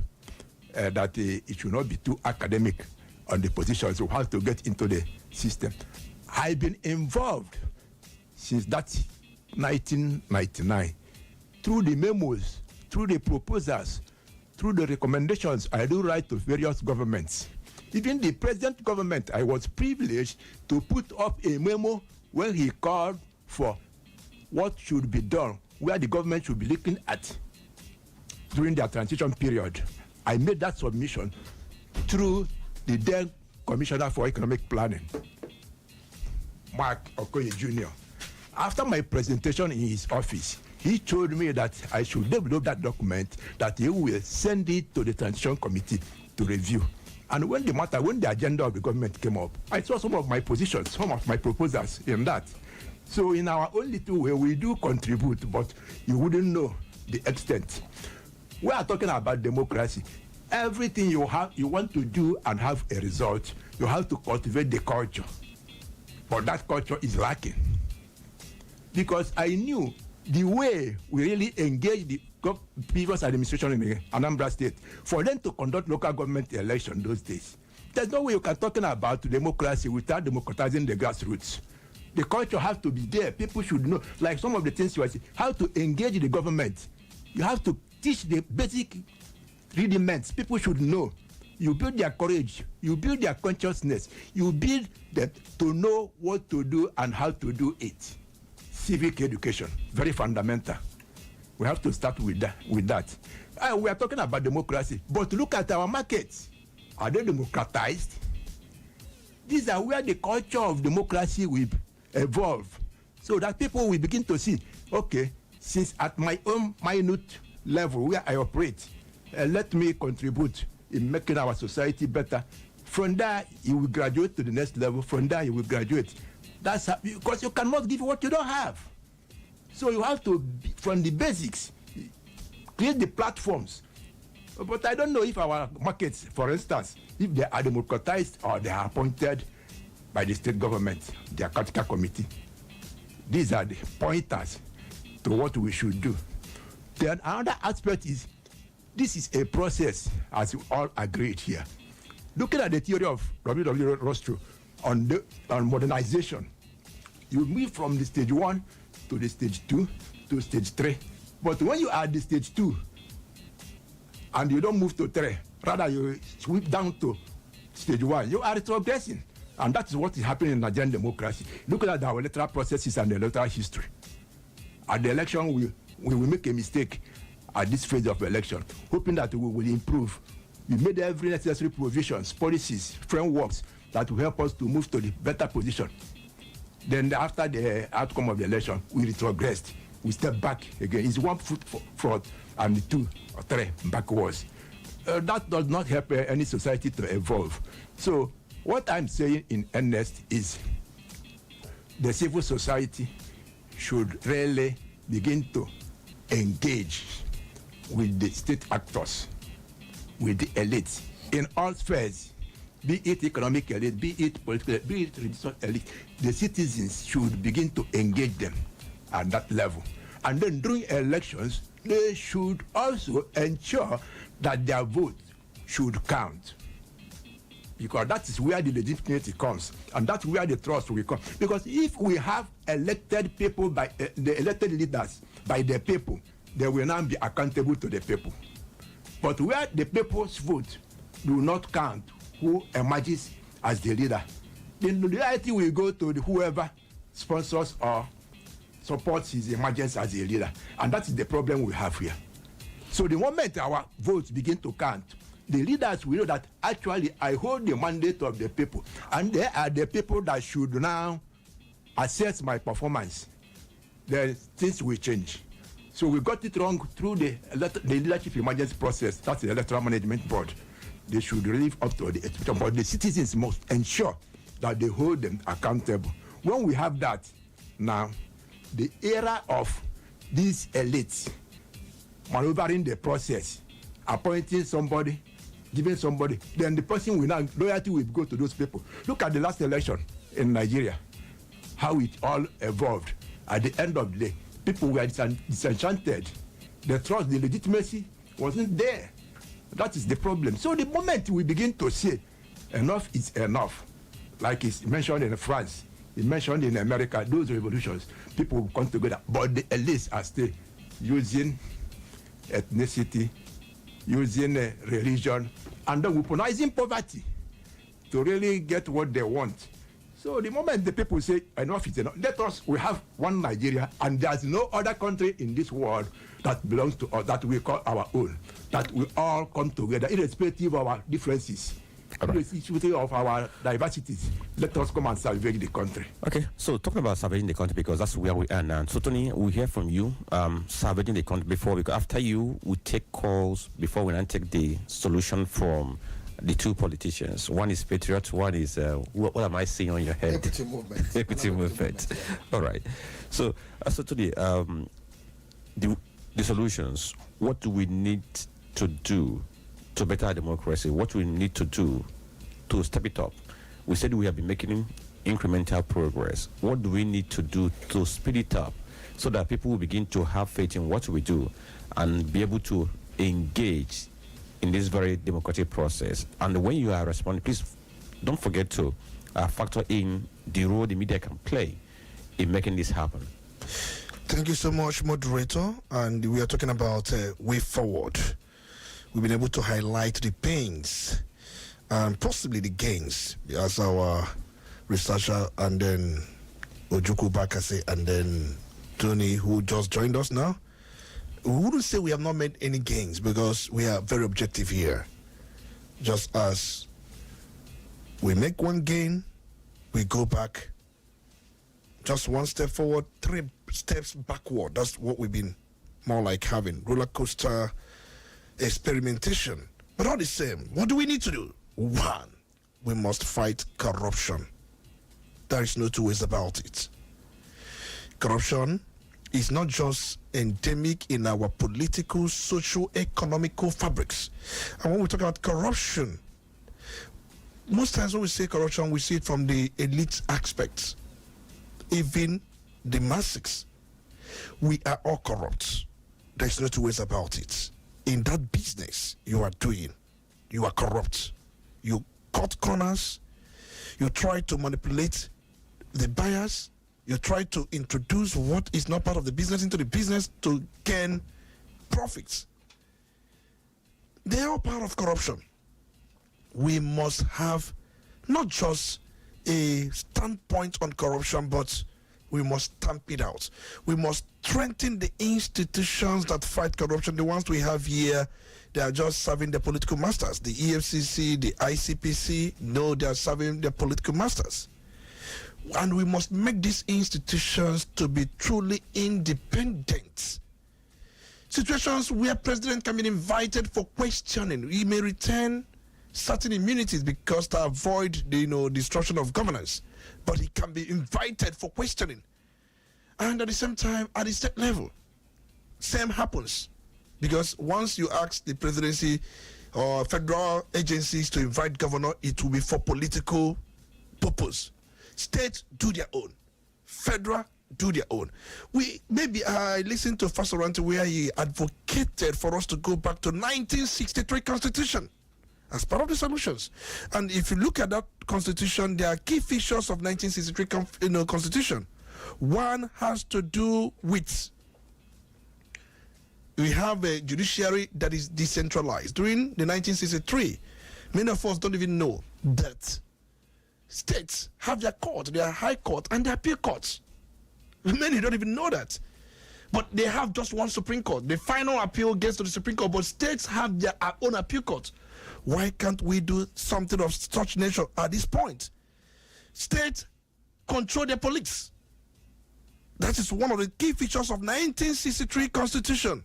that it should not be too academic on the positions of how to get into the system. I've been involved since that 1999 through the memos, through the proposals, through the recommendations I do write to various governments. Even the present government, I was privileged to put up a memo when he called for what should be done, where the government should be looking at during their transition period. I made that submission through the then Commissioner for Economic Planning, Mark Okoye Jr. After my presentation in his office, he told me that I should develop that document, that he will send it to the Transition Committee to review. And when the agenda of the government came up, I saw some of my positions, some of my proposals in that. So in our own little way, we do contribute, but you wouldn't know the extent. We are talking about democracy. Everything you want to do and have a result, you have to cultivate the culture. But that culture is lacking. Because I knew the way we really engaged the previous administration in Anambra State, for them to conduct local government election those days, there's no way you can talk about democracy without democratizing the grassroots. The culture has to be there. People should know, like some of the things you are saying, how to engage the government. You have to teach the basic rudiments. People should know. You build their courage. You build their consciousness. You build them to know what to do and how to do it. Civic education, very fundamental. We have to start with that. We are talking about democracy, but look at our markets. Are they democratized? These are where the culture of democracy will evolve, so that people will begin to see, okay, since at my own minute level where I operate, let me contribute in making our society better. From there, you will graduate to the next level. From there, you will graduate. That's how, because you cannot give what you don't have. So you have to, from the basics, create the platforms. But I don't know if our markets, for instance, if they are democratized or they are appointed by the state government, their critical committee. These are the pointers to what we should do. Then another aspect is, this is a process, as we all agreed here. Looking at the theory of W.W. Rostro on modernization, you move from the stage 1 to the stage 2 to stage 3. But when you are at the stage 2 and you don't move to 3, rather you sweep down to stage 1, you are retrogressing. And that is what is happening in Nigerian democracy. Look at our electoral processes and the electoral history. At the election, we will make a mistake at this phase of election, hoping that we will improve. We made every necessary provisions, policies, frameworks that will help us to move to the better position. Then after the outcome of the election, we retrogressed. We step back again. It's 1 foot forward and 2 or 3 backwards. That does not help any society to evolve. So what I'm saying in earnest is the civil society should really begin to engage with the state actors, with the elites in all spheres, be it economic elite, be it political elite, be it religious elite. The citizens should begin to engage them at that level. And then during elections, they should also ensure that their vote should count. Because that is where the legitimacy comes, and that's where the trust will come. Because if we have elected people by the elected leaders by the people, they will now be accountable to the people. But where the people's vote do not count, who emerges as the leader, then the reality will go to whoever sponsors or supports his emergence as a leader. And that is the problem we have here. So the moment our votes begin to count, the leaders will know that actually I hold the mandate of the people, and they are the people that should now assess my performance. Then things will change. So we got it wrong through the leadership emergence process. That's the Electoral Management Board. They should live up to the expectation, but the citizens must ensure that they hold them accountable. When we have that, now the era of these elites maneuvering the process, appointing somebody, giving somebody, then the person will now, loyalty will go to those people. Look at the last election in Nigeria, how it all evolved. At the end of the day, people were disenchanted. The trust, the legitimacy wasn't there. That is the problem. So the moment we begin to say enough is enough, like it's mentioned in France, it's mentioned in America, those revolutions, people will come together, but the elites are still using ethnicity, using religion, and then weaponizing poverty to really get what they want. So the moment the people say enough is enough, we have one Nigeria, and there's no other country in this world that belongs to us, that we call our own, that we all come together, irrespective of our differences, irrespective of our diversities. Let us come and salvage the country. Okay, so talking about salvaging the country, because that's where we are now. So Tony, we hear from you, salvaging the country before, because after you, we take calls before we then take the solution from the two politicians. One is Patriot, one is, what am I seeing on your head? Equity movement. Equity movement. All right. So today, the solutions, what do we need to do to better democracy? What we need to do to step it up? We said we have been making incremental progress? What do we need to do to speed it up so that people will begin to have faith in what we do and be able to engage in this very democratic process? And when you are responding, please don't forget to factor in the role the media can play in making this happen. Thank you so much, moderator. And we are talking about way forward. We've been able to highlight the pains and possibly the gains as our researcher, and then Ojuku Bakase, and then Tony, who just joined us now. We wouldn't say we have not made any gains because we are very objective here. Just as we make one gain, we go back just one step forward, 3 steps backward. That's what we've been more like having. Roller coaster experimentation. But all the same, what do we need to do? 1, we must fight corruption. There is no two ways about it. Corruption is not just endemic in our political, social, economical fabrics. And when we talk about corruption, most times when we say corruption, we see it from the elite aspects. Even the masses. We are all corrupt. There's no two ways about it. In that business you are doing, you are corrupt. You cut corners. You try to manipulate the buyers. You try to introduce what is not part of the business into the business to gain profits. They are all part of corruption. We must have not just a standpoint on corruption, but we must stamp it out. We must strengthen the institutions that fight corruption. The ones we have here, they are just serving the political masters. The EFCC, the ICPC, no, they are serving the political masters. And we must make these institutions to be truly independent. Situations where president can be invited for questioning. He may retain certain immunities because to avoid the destruction of governance, but he can be invited for questioning. And at the same time, at the state level, same happens, because once you ask the presidency or federal agencies to invite governor, it will be for political purpose. States do their own, federal do their own. I listened to Fasoranti where he advocated for us to go back to 1963 Constitution as part of the solutions. And if you look at that constitution, there are key features of 1963 constitution. One has to do with, we have a judiciary that is decentralized. During the 1963, many of us don't even know that states have their court, their high court and their appeal courts. Many don't even know that. But they have just one Supreme Court. The final appeal gets to the Supreme Court, but states have their own appeal court. Why can't we do something of such nature at this point? States control their police. That is one of the key features of 1963 Constitution.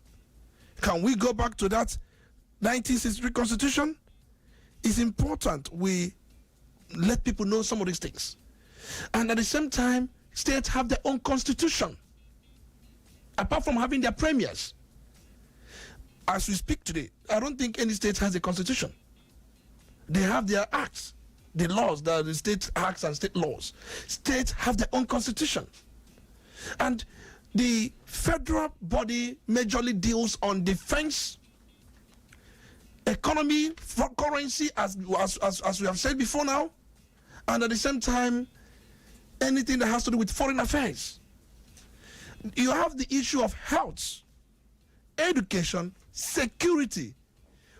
Can we go back to that 1963 Constitution? It's important we let people know some of these things. And at the same time, states have their own constitution, apart from having their premiers. As we speak today, I don't think any state has a constitution. They have their acts, the laws, the state acts and state laws. States have their own constitution. And the federal body majorly deals on defense, economy, currency, as we have said before now, and at the same time, anything that has to do with foreign affairs. You have the issue of health, education, security,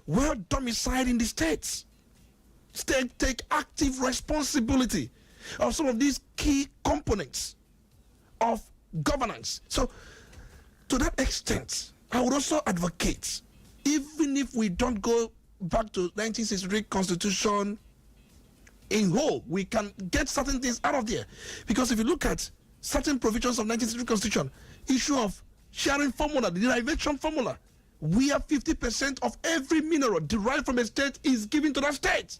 well domiciled in the states. States take active responsibility of some of these key components of governance. So, to that extent, I would also advocate, even if we don't go back to 1963 Constitution in whole, we can get certain things out of there. Because if you look at certain provisions of 1963 Constitution, issue of sharing formula, the derivation formula, we have 50% of every mineral derived from a state is given to that state.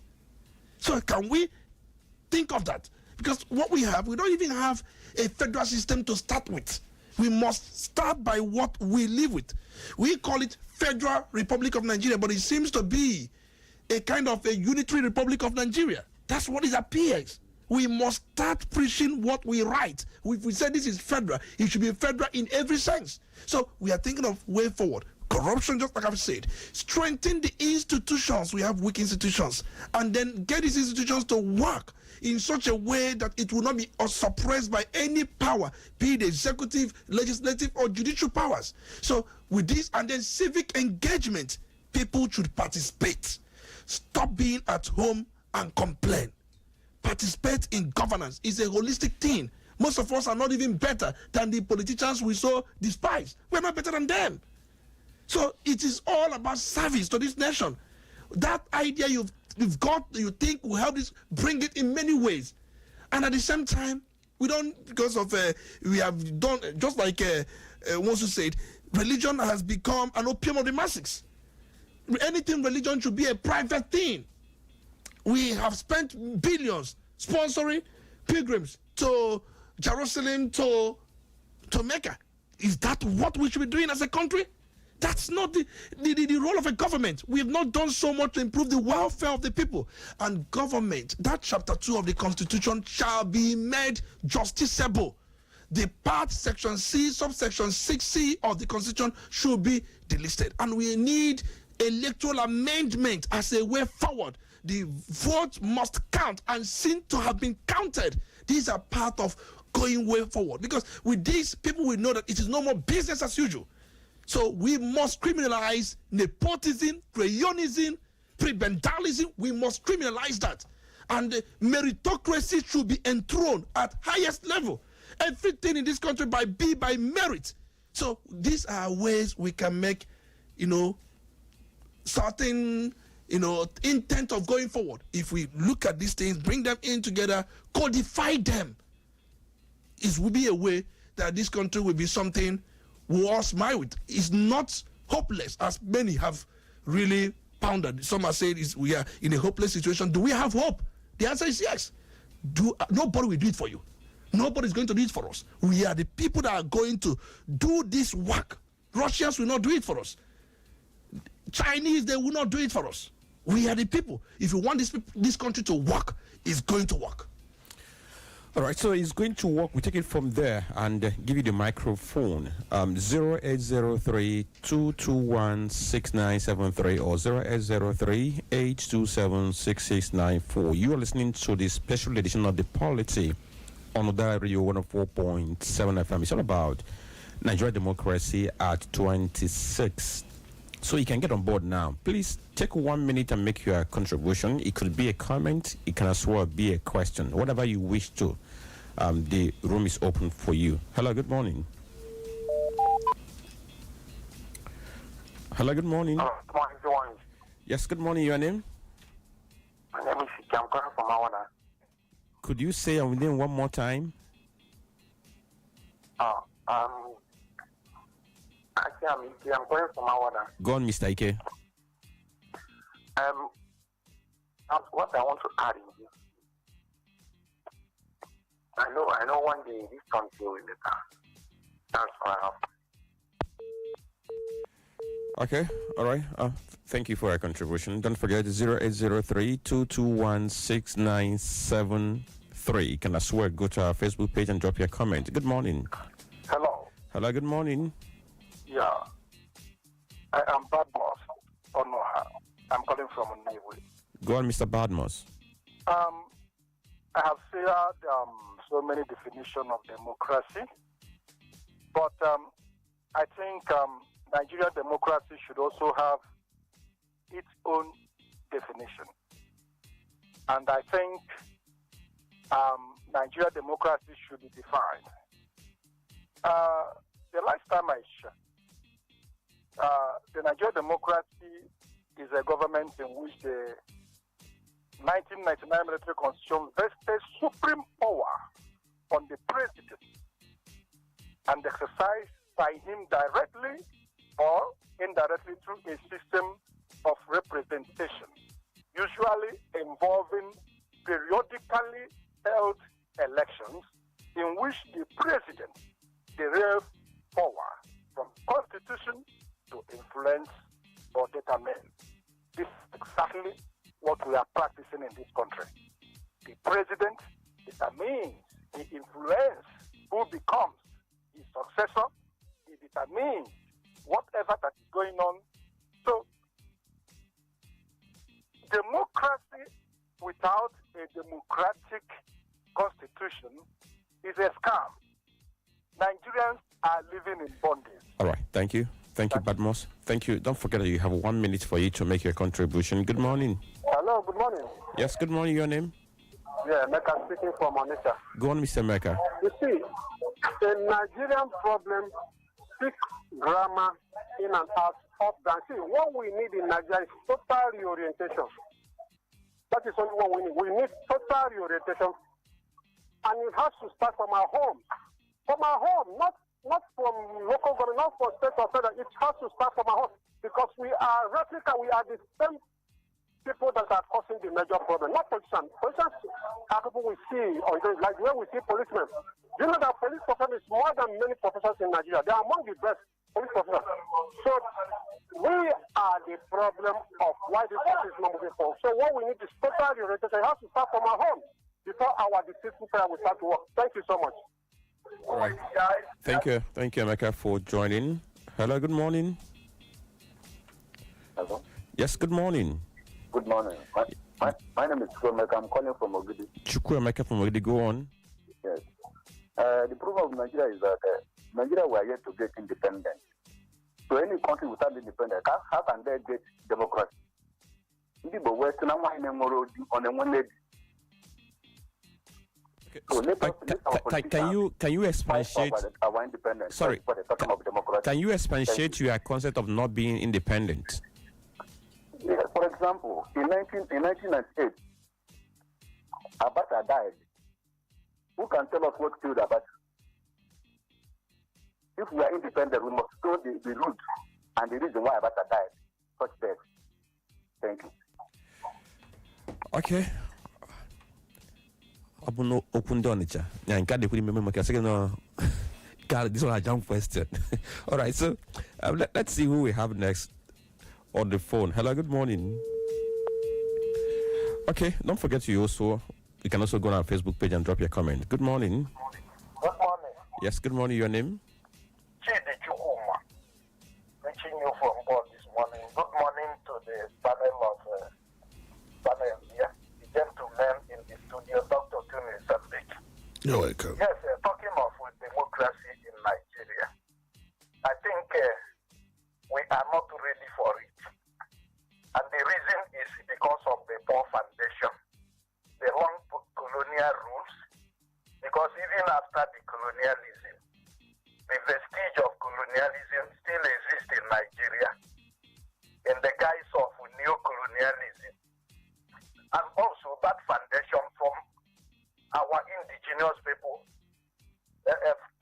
So can we think of that? Because what we have, we don't even have a federal system to start with. We must start by what we live with. We call it Federal Republic of Nigeria, but it seems to be a kind of a unitary Republic of Nigeria. That's what it appears. We must start preaching what we write. If we say this is federal, it should be federal in every sense. So we are thinking of way forward. Corruption, just like I've said. Strengthen the institutions. We have weak institutions. And then get these institutions to work in such a way that it will not be suppressed by any power, be it executive, legislative, or judicial powers. So with this, and then civic engagement, people should participate. Stop being at home and complain. Participate in governance. It's a holistic thing. Most of us are not even better than the politicians we so despise. We're not better than them. So it is all about service to this nation. That idea you've got, you think will help this, bring it in many ways. And at the same time, we don't, because of, we have done, just like Wonsu said, religion has become an opium of the masses. Anything religion should be a private thing. We have spent billions sponsoring pilgrims to Jerusalem, to Mecca. Is that what we should be doing as a country? That's not the role of a government. We have not done so much to improve the welfare of the people. And government, that chapter 2 of the Constitution, shall be made justiciable. The part section C, subsection 6C of the Constitution should be delisted. And we need electoral amendment as a way forward. The vote must count and seem to have been counted. These are part of going way forward. Because with this, people will know that it is no more business as usual. So we must criminalize nepotism, crayonism, prebendalism. We must criminalize that. And meritocracy should be enthroned at highest level. Everything in this country by merit. So these are ways we can make, certain, intent of going forward. If we look at these things, bring them in together, codify them, it will be a way that this country will be something we all smile with. It's not hopeless, as many have really pounded. Some have said we are in a hopeless situation. Do we have hope? The answer is yes. Nobody will do it for you. Nobody's going to do it for us. We are the people that are going to do this work. Russians will not do it for us. Chinese, they will not do it for us. We are the people. If you want this country to work, it's going to work. All right, so it's going to work. We take it from there and give you the microphone. 0803-221-6973 or 0803-827-6694. You are listening to the special edition of the Polity on Udala Radio 104.7 FM. It's all about Nigeria democracy at 26. So you can get on board now. Please take 1 minute and make your contribution. It could be a comment. It can as well be a question. Whatever you wish to. The room is open for you. Hello, good morning. Hello, good morning. Good morning, everyone. Yes, good morning. Your name? My name is Ike. I'm calling from Awada. Could you say your name one more time? Actually, I'm Ike. I'm calling from Awada. Go on, Mr. Ike. What I want to add in this, I know one day this country will be better. That's what I have. Okay, all right. Thank you for your contribution. Don't forget 0803-221-6973. You can as well go to our Facebook page and drop your comment. Good morning. Hello. Hello, good morning. Yeah. I am Badmos Onoha. I'm calling from Niwe. Go on, Mr. Badmos. I have heard so many definitions of democracy, but I think Nigerian democracy should also have its own definition. And I think Nigerian democracy should be defined. The last time I checked, the Nigerian democracy is a government in which the 1999 military constitution vested supreme power on the president and exercised by him directly or indirectly through a system of representation, usually involving periodically held elections in which the president derives power from constitution to influence or determine. This is exactly what we are practicing in this country. The president determines, he influences who becomes his successor, he determines whatever that is going on. So, democracy without a democratic constitution is a scam. Nigerians are living in bondage. All right, thank you. Thank you, Badmos. Thank you. Don't forget that you have 1 minute for you to make your contribution. Good morning. Hello, good morning. Yes, good morning. Your name? Yeah, Mecca speaking from Onitsha. Go on, Mr. Mecca. You see, the Nigerian problem speaks grammar in and out, up down. See, what we need in Nigeria is total reorientation. That is only what we need. We need total reorientation. And it has to start from our home. From our home, not from local government, not from state or federal. It has to start from our home. Because we are replica, we are the same people that are causing the major problem, not politicians. Politicians are people we see, or like when we see policemen. You know that police profession is more than many professions in Nigeria. They are among the best police professions. So we are the problem of why this country is not moving forward. So what we need is total reorientation. It has to start from our home before our deceitful prayer will start to work. Thank you so much. All right. Thank you. Thank you, Emeka, for joining. Hello, good morning. Hello. Yes, good morning. Good morning. My name is Chukwemeka. I'm calling from Ogidi. Chukwemeka from Ogidi, go on. Yes. The problem of Nigeria is that Nigeria were yet to get independent. So any country without independence, how can they get democracy? Can you expatiate? Our independence. Sorry. Can you expatiate your concept of not being independent? Yeah, for example, in 1998, Abacha died. Who can tell us what killed Abacha? If we are independent, we must know the root and the reason why Abacha died. Such death. Thank you. Okay. Open door, Onitsha. Yeah, and can't remember my second. God, this one I jump question. All right, so let's see who we have next on the phone. Hello, good morning. Okay, don't forget you can also go on our Facebook page and drop your comment. Good morning. Good morning. Yes, good morning. Your name? Chidi Chukuma, reaching you from God this morning. Good morning to the panel here, the gentleman in the studio, Dr. Olisa Mbeki. You're welcome. Yes, talking of democracy in Nigeria, I think we are not ready for it. And the reason is because of the poor foundation, the long colonial rules, because even after the colonialism, the vestige of colonialism still exists in Nigeria in the guise of neo-colonialism. And also that foundation from our indigenous people,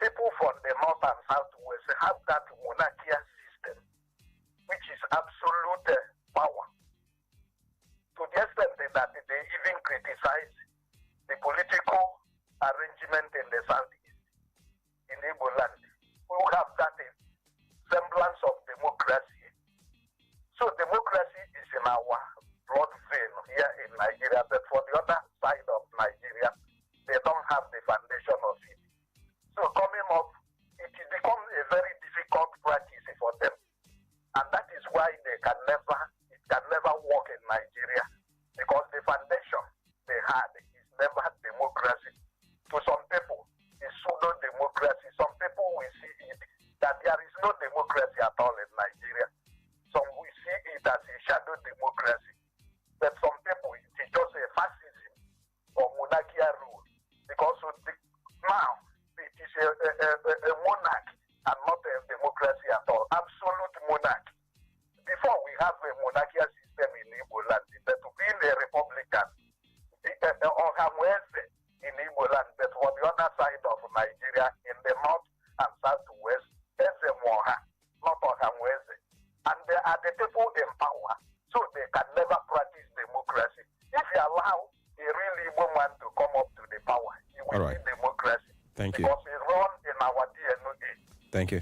people from the north and southwest have that monarchical system, which is absolute power. To the extent that they even criticize the political arrangement in the southeast, in Igbo land, who have that semblance of democracy. So democracy is in our blood vein here in Nigeria, but for the other side of Nigeria, they don't have the foundation of it. So coming up, it becomes a very difficult practice for them. And that is why it can never work in Nigeria, because the foundation they had is never democracy. To some people, it's pseudo-democracy. Some people will see it that there is no democracy at all in Nigeria. Some will see it as a shadow democracy. But some people, it is just a fascism or monarchical rule. Because now, it is a monarch and not a democracy at all. Absolute monarch. Before we have a monarchical system in Igbo land, but being a republican, or Hamweze in Igbo land, but for the other side of Nigeria, in the north and southwest, Ezemoha, not Hamweze. And they are the people in power, so they can never practice democracy. If you allow a real Igbo man to come up to the power, he will be democracy. Thank you. Because it's run in our DNA.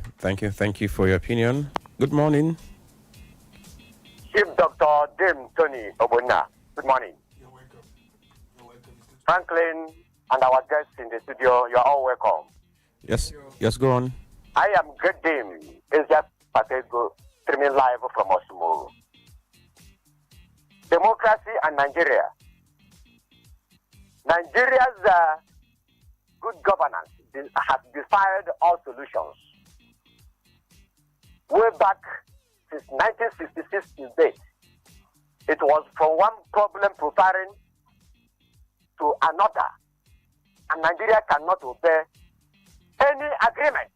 Thank you for your opinion. Good morning. Chief Dr. Dame Tony Obonya. Good morning. You're welcome. Franklin and our guests in the studio. You are all welcome. Yes, yes, go on. I am Great Dame, Asia Patego, streaming live from Osimo. Democracy and Nigeria. Nigeria's good governance has defied all solutions. Way back since 1966 to date, it was from one problem preparing to another, and Nigeria cannot obey any agreement.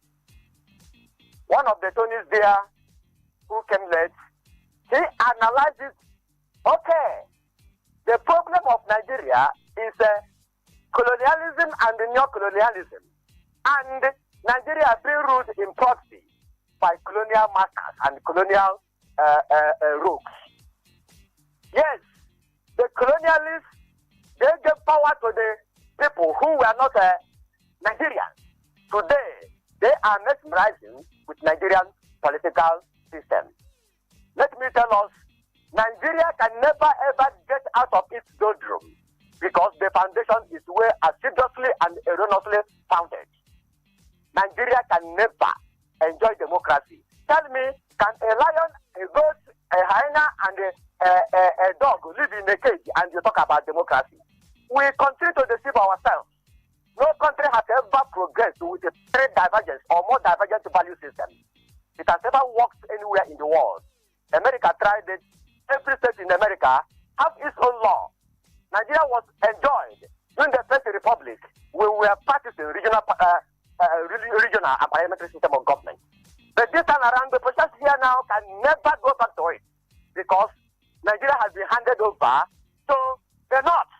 One of the Tonys there who came late, he analyzed it. Okay, the problem of Nigeria is colonialism and neo-colonialism, and Nigeria being ruled in proxy by colonial masters and colonial rogues. Yes, the colonialists, they gave power to the people who were not Nigerians. Today, they are mesmerizing with Nigerian political system. Let me tell us, Nigeria can never ever get out of its doldrum because the foundation is well assiduously and erroneously founded. Nigeria can never enjoy democracy. Tell me, can a lion, a goat, a hyena, and a dog live in a cage and you talk about democracy? We continue to deceive ourselves. No country has ever progressed with a trade divergence or more divergent value system. It has never worked anywhere in the world. America tried it. Every state in America have its own law. Nigeria was enjoyed during the First Republic when we were practicing regional and parliamentary system of government. But this time around, the process here now can never go back to it because Nigeria has been handed over to the North.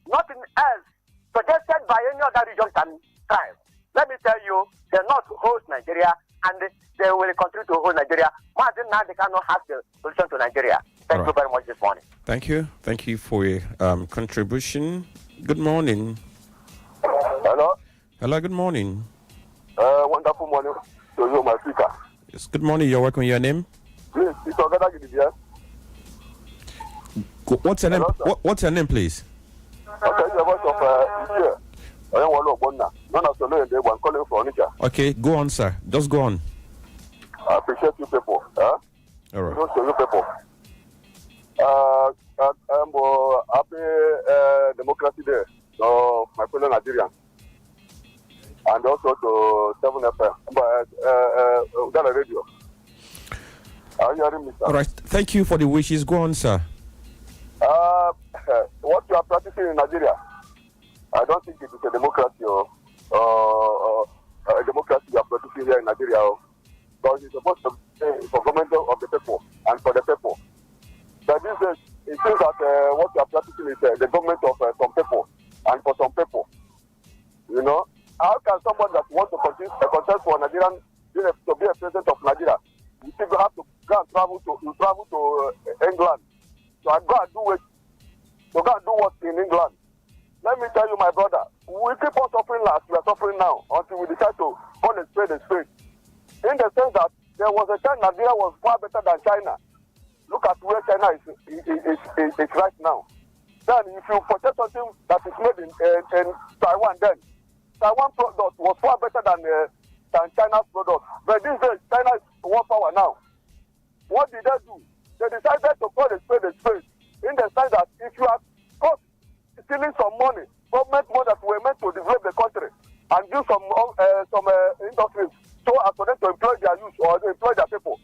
Nothing else suggested by any other region can thrive. Let me tell you, the North holds Nigeria and they will continue to hold Nigeria. Martin Nandekano has the solution to Nigeria. Thank you very much this morning. Thank you. Thank you for your contribution. Good morning. Hello. Hello, good morning. Wonderful morning to you, my speaker. Yes, good morning. You're welcome. Your name? Please, it's Ogada Gididia. What's your name? What's your name, please? Okay, the voice of Israel. I don't want to know. None of the one calling for Onitsha. Okay, go on, sir. Just go on. I appreciate you people. Huh? All right. You know, you people. I'm happy Democracy Day. So, my fellow Nigerians. And also to 7 FM. Udala Radio. Are you hearing me, sir? All right. Thank you for the wishes. Go on, sir. What you are practicing in Nigeria, I don't think it is a democracy or a democracy you are practicing here in Nigeria. Because it's supposed to be for government of the people and for the people. But these days, it seems that what you are practicing is the government of some people and for some people. You know, how can somebody that wants to contest for Nigerian to be a president of Nigeria, you still have to go and travel to England to go and do it. To go and do what in England? Let me tell you, my brother, we keep on suffering last, we are suffering now until we decide to call a spade a spade. In the sense that there was a time Nigeria was far better than China. Look at where China is right now. Then if you purchase something that is made in Taiwan, then Taiwan product was far better than China's product. But these days, China is one power now. What did they do? They decided to call a spade a spade. In the sense that if you are caught stealing some money, government money that were meant to develop the country and do some industries so as for them to employ their youth or employ their people,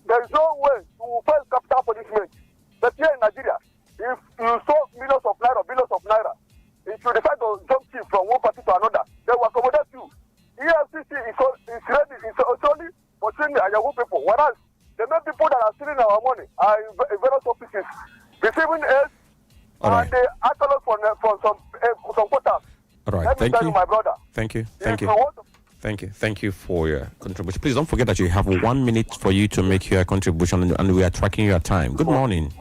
there is no way to face capital punishment. But here in Nigeria, if you stole millions of naira, billions of naira, if you decide to jump ship from one party to another, they will accommodate you. EFCC is ready, it's only for training Ayahu people, whereas the main people that are stealing our money are in various offices, receiving aid, and they accolade for some quotas. All right, Let me tell you, my brother. Thank you. Thank you. Thank you for your contribution. Please don't forget that you have 1 minute for you to make your contribution, and we are tracking your time. Good morning.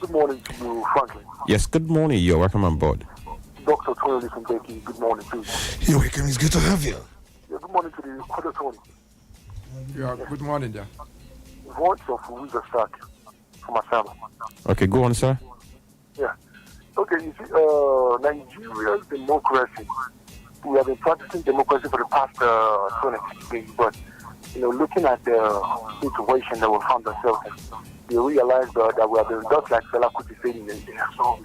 Good morning to you, Franklin. Yes, good morning. You're welcome on board. Dr. Olisa Mbeki, good morning, please. You're welcome. It's good to have you. Yeah, good morning to the Quarter Tony. Yeah, good morning, there. Voice of Wiza Stark from Asama. Okay, go on, sir. Yeah. Okay, you see, Nigeria's democracy, we have been practicing democracy for the past 26 days, but, looking at the situation that we found ourselves in, we realize that we have been just like Fela Kuti said in India. So,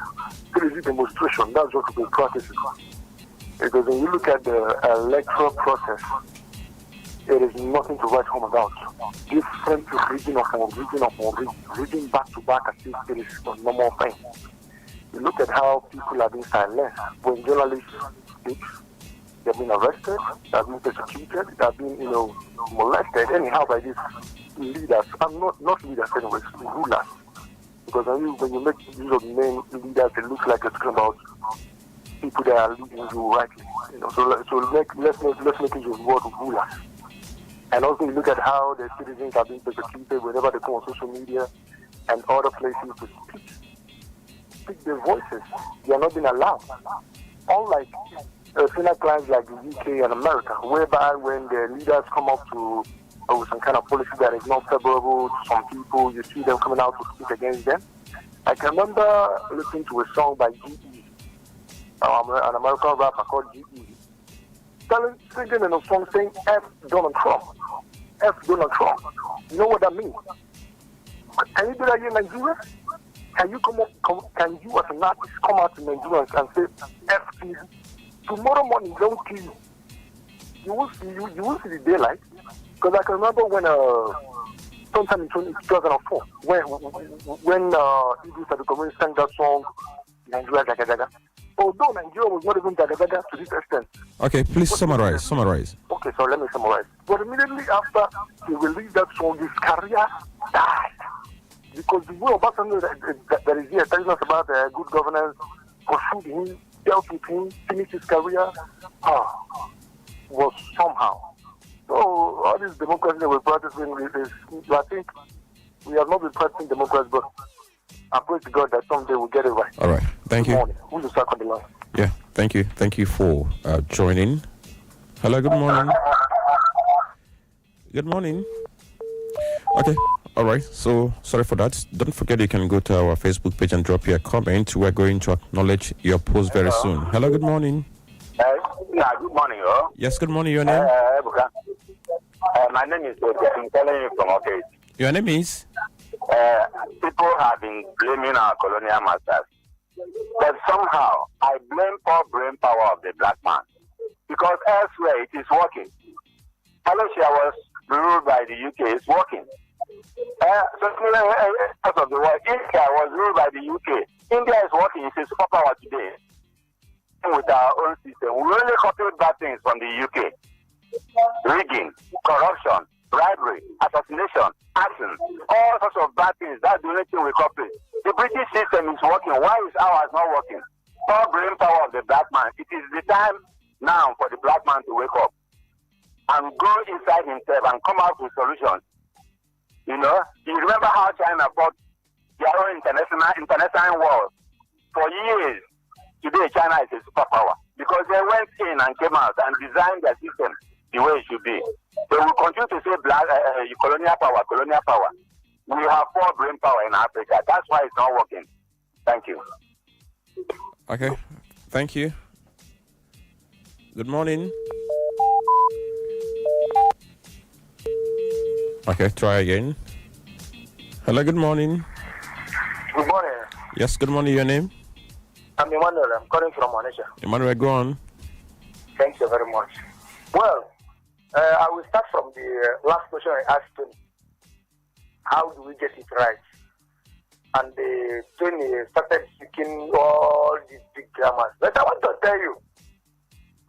there is a demonstration, that's what we've been practicing. Because when you look at the electoral process, there is nothing to write home about. Different region back to back as if it is a normal thing. You look at how people are being silenced. When journalists speak, they're being arrested, they're being persecuted, they're being, molested anyhow by these leaders. And not leaders anyways, rulers. Because when you make use of name leaders, it looks like it's talking about people that are leading you rightly. So let's make use of the word rulers. And also you look at how the citizens are being persecuted whenever they come on social media and other places to speak their voices. They are not being allowed. Unlike similar clients like the UK and America, whereby when the leaders come up to some kind of policy that is not favorable to some people, you see them coming out to speak against them. I can remember listening to a song by G.E., an American rapper called G.E., singing in a song saying F Donald Trump. F Donald Trump. You know what that means? Can you do that here in Nigeria? Can you can you as an artist come out to Nigerians and say F you? Tomorrow morning they won't kill you. You will see the daylight. Because I can remember when sometime in 2004 when Idris Adekomi sang that song Nigeria Jaga Jaga. Although Nigeria was not even Jaga Jaga to this extent. Okay, please summarize. Okay, so let me summarize. But immediately after he released that song, his career died. Because the way Obasanjo that is here telling us about good governance, pursued him, dealt with him, finished his career, was somehow. So all this democracy that we're practicing, I think we have not been practicing democracy, but I pray to God that someday we'll get it right. All right, thank you. Who's the second the line? Yeah, thank you for joining. Hello, good morning. Good morning. Okay, all right, so sorry for that. Don't forget you can go to our Facebook page and drop your comment. We're going to acknowledge your post very soon. Hello, good morning. Good morning. Yes, good morning. Your name? Ebuka. My name is Ebuka. I'm calling you from okay. Your name is? People have been blaming our colonial masters. But somehow, I blame poor brain power of the black man. Because elsewhere, it is working. Malaysia was ruled by the UK. It's working. So parts of the world, India was ruled by the UK. India is working. It's a superpower today. With our own system, we only copied bad things from the UK. Rigging, corruption, bribery, assassination, arson, all sorts of bad things. That's the only thing we copy. The British system is working. Why is ours not working? Poor brain power of the black man. It is the time now for the black man to wake up and go inside himself and come out with solutions. You remember how China fought their own international war for years. Today, China is a superpower because they went in and came out and designed their system the way it should be. They will continue to say colonial power. We have poor brain power in Africa. That's why it's not working. Thank you. Okay, thank you. Good morning. Okay, try again. Hello, good morning. Good morning. Yes, good morning. Your name? I'm Emmanuel. I'm calling from Onitsha. Emmanuel, go on. Thank you very much. Well, I will start from the last question I asked Tony. How do we get it right? And Tony started speaking all these big grammars. But I want to tell you,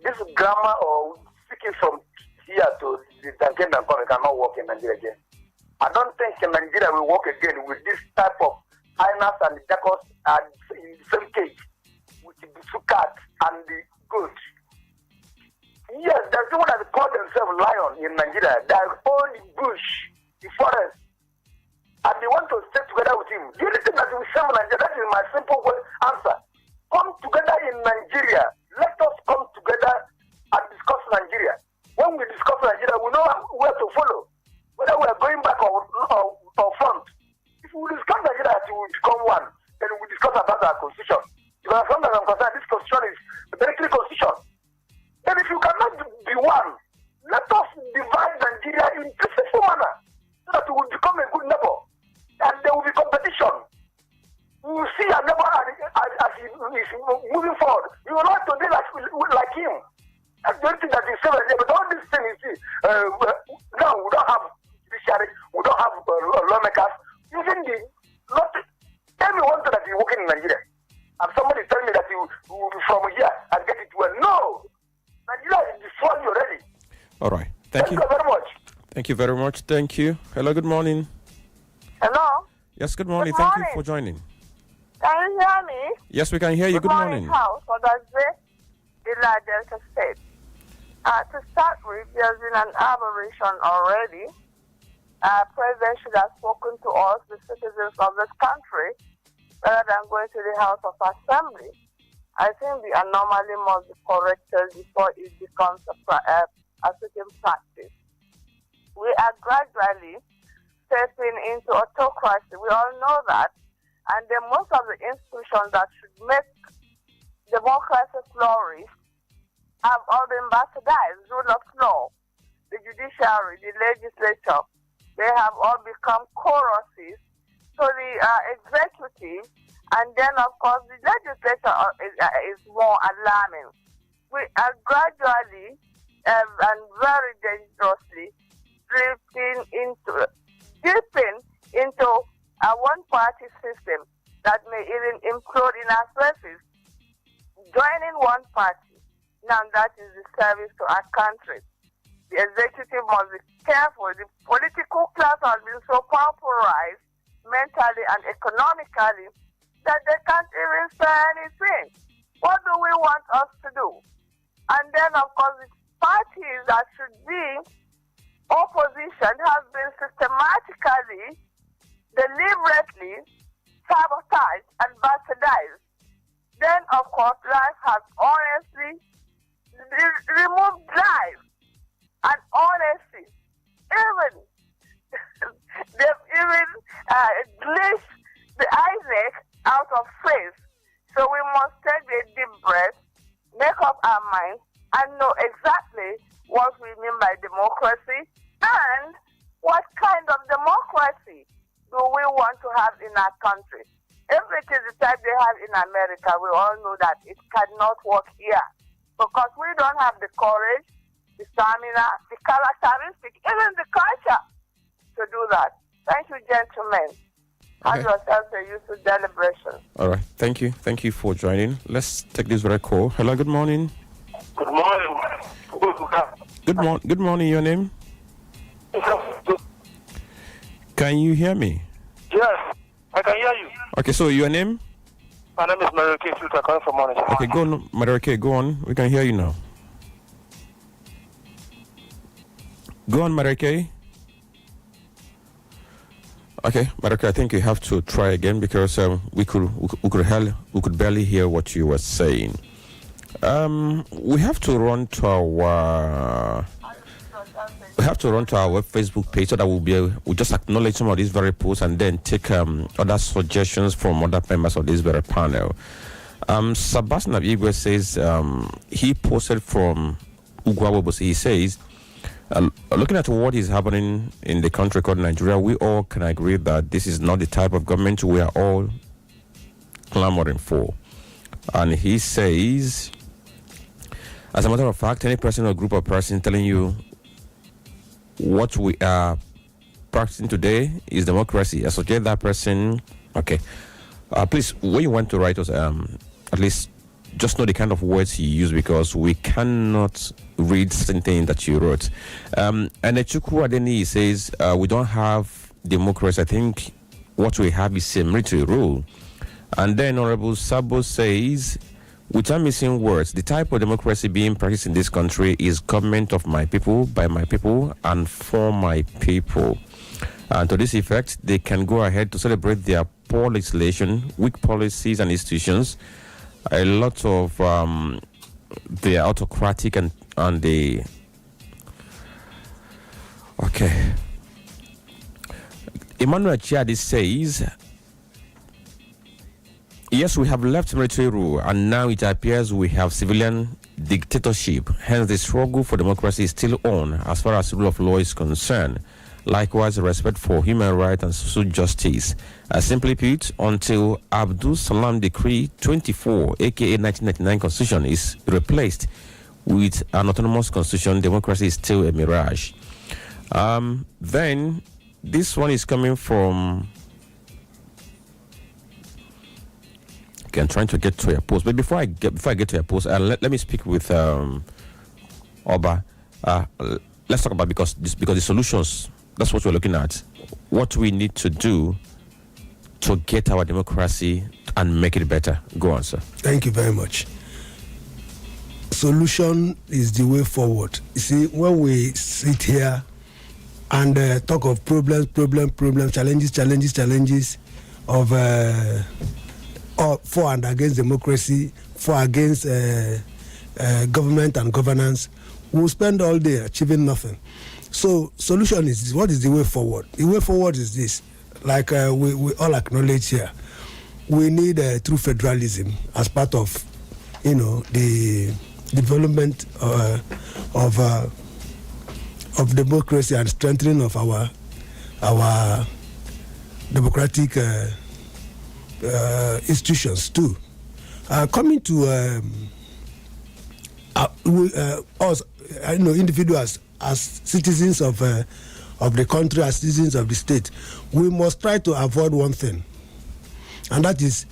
this grammar or speaking from here to the Tanken and Kone cannot work in Nigeria again. I don't think in Nigeria will work again with this type of hyenas and the jackals and in the same cage with the sukat and the goat. Yes, there's people that call themselves lion in Nigeria. They own the bush, the forest, and they want to stay together with him. The only thing that we say in Nigeria, that is my simple answer. Come together in Nigeria. Let us come together and discuss Nigeria. When we discuss Nigeria, we know where to follow, whether we are going back or front. If we discuss Nigeria, we will become one. Then we discuss about our constitution. Because the only thing that is still there. But all these things, you see, now we don't have judiciary, we don't have lawmakers. Even tell me one thing that you're working in Nigeria. And somebody tell me that you from here and get it well. No! Nigeria is destroyed already. All right. Thank you very much. Thank you very much. Thank you. Hello, good morning. Hello? Yes, good morning. Good Thank morning. you for joining. Can you hear me? Yes, we can hear you. Good morning. House for the Udala Delta State. To start with, there's been an aberration already. President should have spoken to us, the citizens of this country, rather than going to the House of Assembly. I think the anomaly must be corrected before it becomes a certain practice. We are gradually stepping into autocracy. We all know that. And then most of the institutions that should make democracy flourish have all been bastardized. Rule of law, the judiciary, the legislature, they have all become choruses to the executive. And then, of course, the legislature is more alarming. We are gradually and very dangerously dipping into a one-party system that may even implode in our places. Joining one party, now that is the service to our country. The executive must be careful. The political class has been so pauperized mentally and economically that they can't even say anything. What do we want us to do? And then, of course, the parties that should be opposition have been systematically, deliberately sabotaged and bastardized. Then, of course, life has honestly removed life and honesty. Even they've even glitched the Isaac out of faith. So we must take a deep breath, make up our minds, and know exactly what we mean by democracy and what kind of democracy do we want to have in our country. If it is the type they have in America, we all know that it cannot work here because we don't have the courage, the stamina, the characteristic, even the culture to do that. Thank you, gentlemen. Have yourselves a useful deliberation. All right. Thank you. Thank you for joining. Let's take this very call. Hello, good morning. Good morning. Good morning, your name? Can you hear me? Yes, I can hear you. Okay, so your name? My name is Marike Filter, calling from Onitsha. Okay, go on, Marike, go on. We can hear you now. Go on, Marike. Okay, Marike, I think you have to try again because we could barely hear what you were saying. We have to run to our Facebook page so that we'll just acknowledge some of these very posts and then take other suggestions from other members of this very panel. Sebastian Abigwe says he posted from Ugwabobo. He says, looking at what is happening in the country called Nigeria, we all can agree that this is not the type of government we are all clamoring for. And he says, as a matter of fact, any person or group of persons telling you what we are practicing today is democracy, associate that person. Okay. Please, when you want to write us, at least just know the kind of words you use because we cannot read certain things that you wrote. And Echukwu Adeni says, we don't have democracy. I think what we have is a military rule. And then Honorable Sabo says, without missing words, the type of democracy being practiced in this country is government of my people, by my people, and for my people. And to this effect, they can go ahead to celebrate their poor legislation, weak policies and institutions. A lot of the autocratic and the... Okay. Emmanuel Chiadi says, yes, we have left military rule and now it appears we have civilian dictatorship. Hence, the struggle for democracy is still on as far as rule of law is concerned. Likewise, respect for human rights and social justice. Simply put, until Abdul Salam Decree 24, aka 1999 Constitution, is replaced with an autonomous constitution, democracy is still a mirage. Then this one is coming from. Okay, I'm trying to get to your post, but before I get to your post, let me speak with Oba. Let's talk about because the solutions. That's what we're looking at. What we need to do to get our democracy and make it better. Go on, sir. Thank you very much. Solution is the way forward. You see, when we sit here and talk of problems, challenges of for and against democracy, for against government and governance, we'll spend all day achieving nothing. So solution is this. What is the way forward? The way forward is this. Like we all acknowledge here, we need true federalism as part of, the development of democracy and strengthening of our democratic institutions too. Coming to us, individuals as citizens of the country, as citizens of the state, we must try to avoid one thing, and that is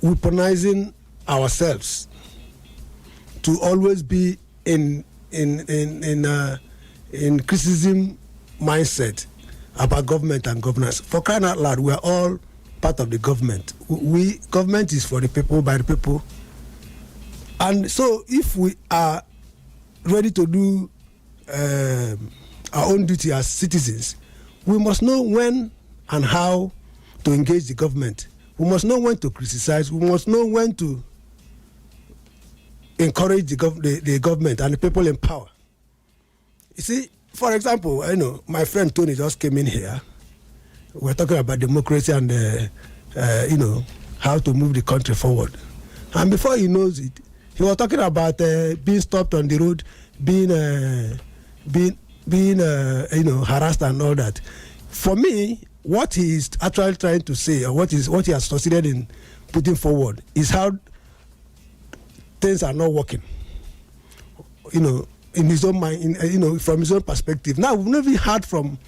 weaponizing ourselves to always be in criticism mindset about government and governance. For crying out loud, we are all part of the government. Government is for the people, by the people, and so if we are ready to do our own duty as citizens, we must know when and how to engage the government. We must know when to criticize. We must know when to encourage the government and the people in power. You see, for example, my friend Tony just came in here. We're talking about democracy and how to move the country forward. And before he knows it, he was talking about being stopped on the road, being harassed and all that. For me, what he is actually trying to say, or what he has succeeded in putting forward, is how things are not working. In his own mind, from his own perspective. Now, we've never heard from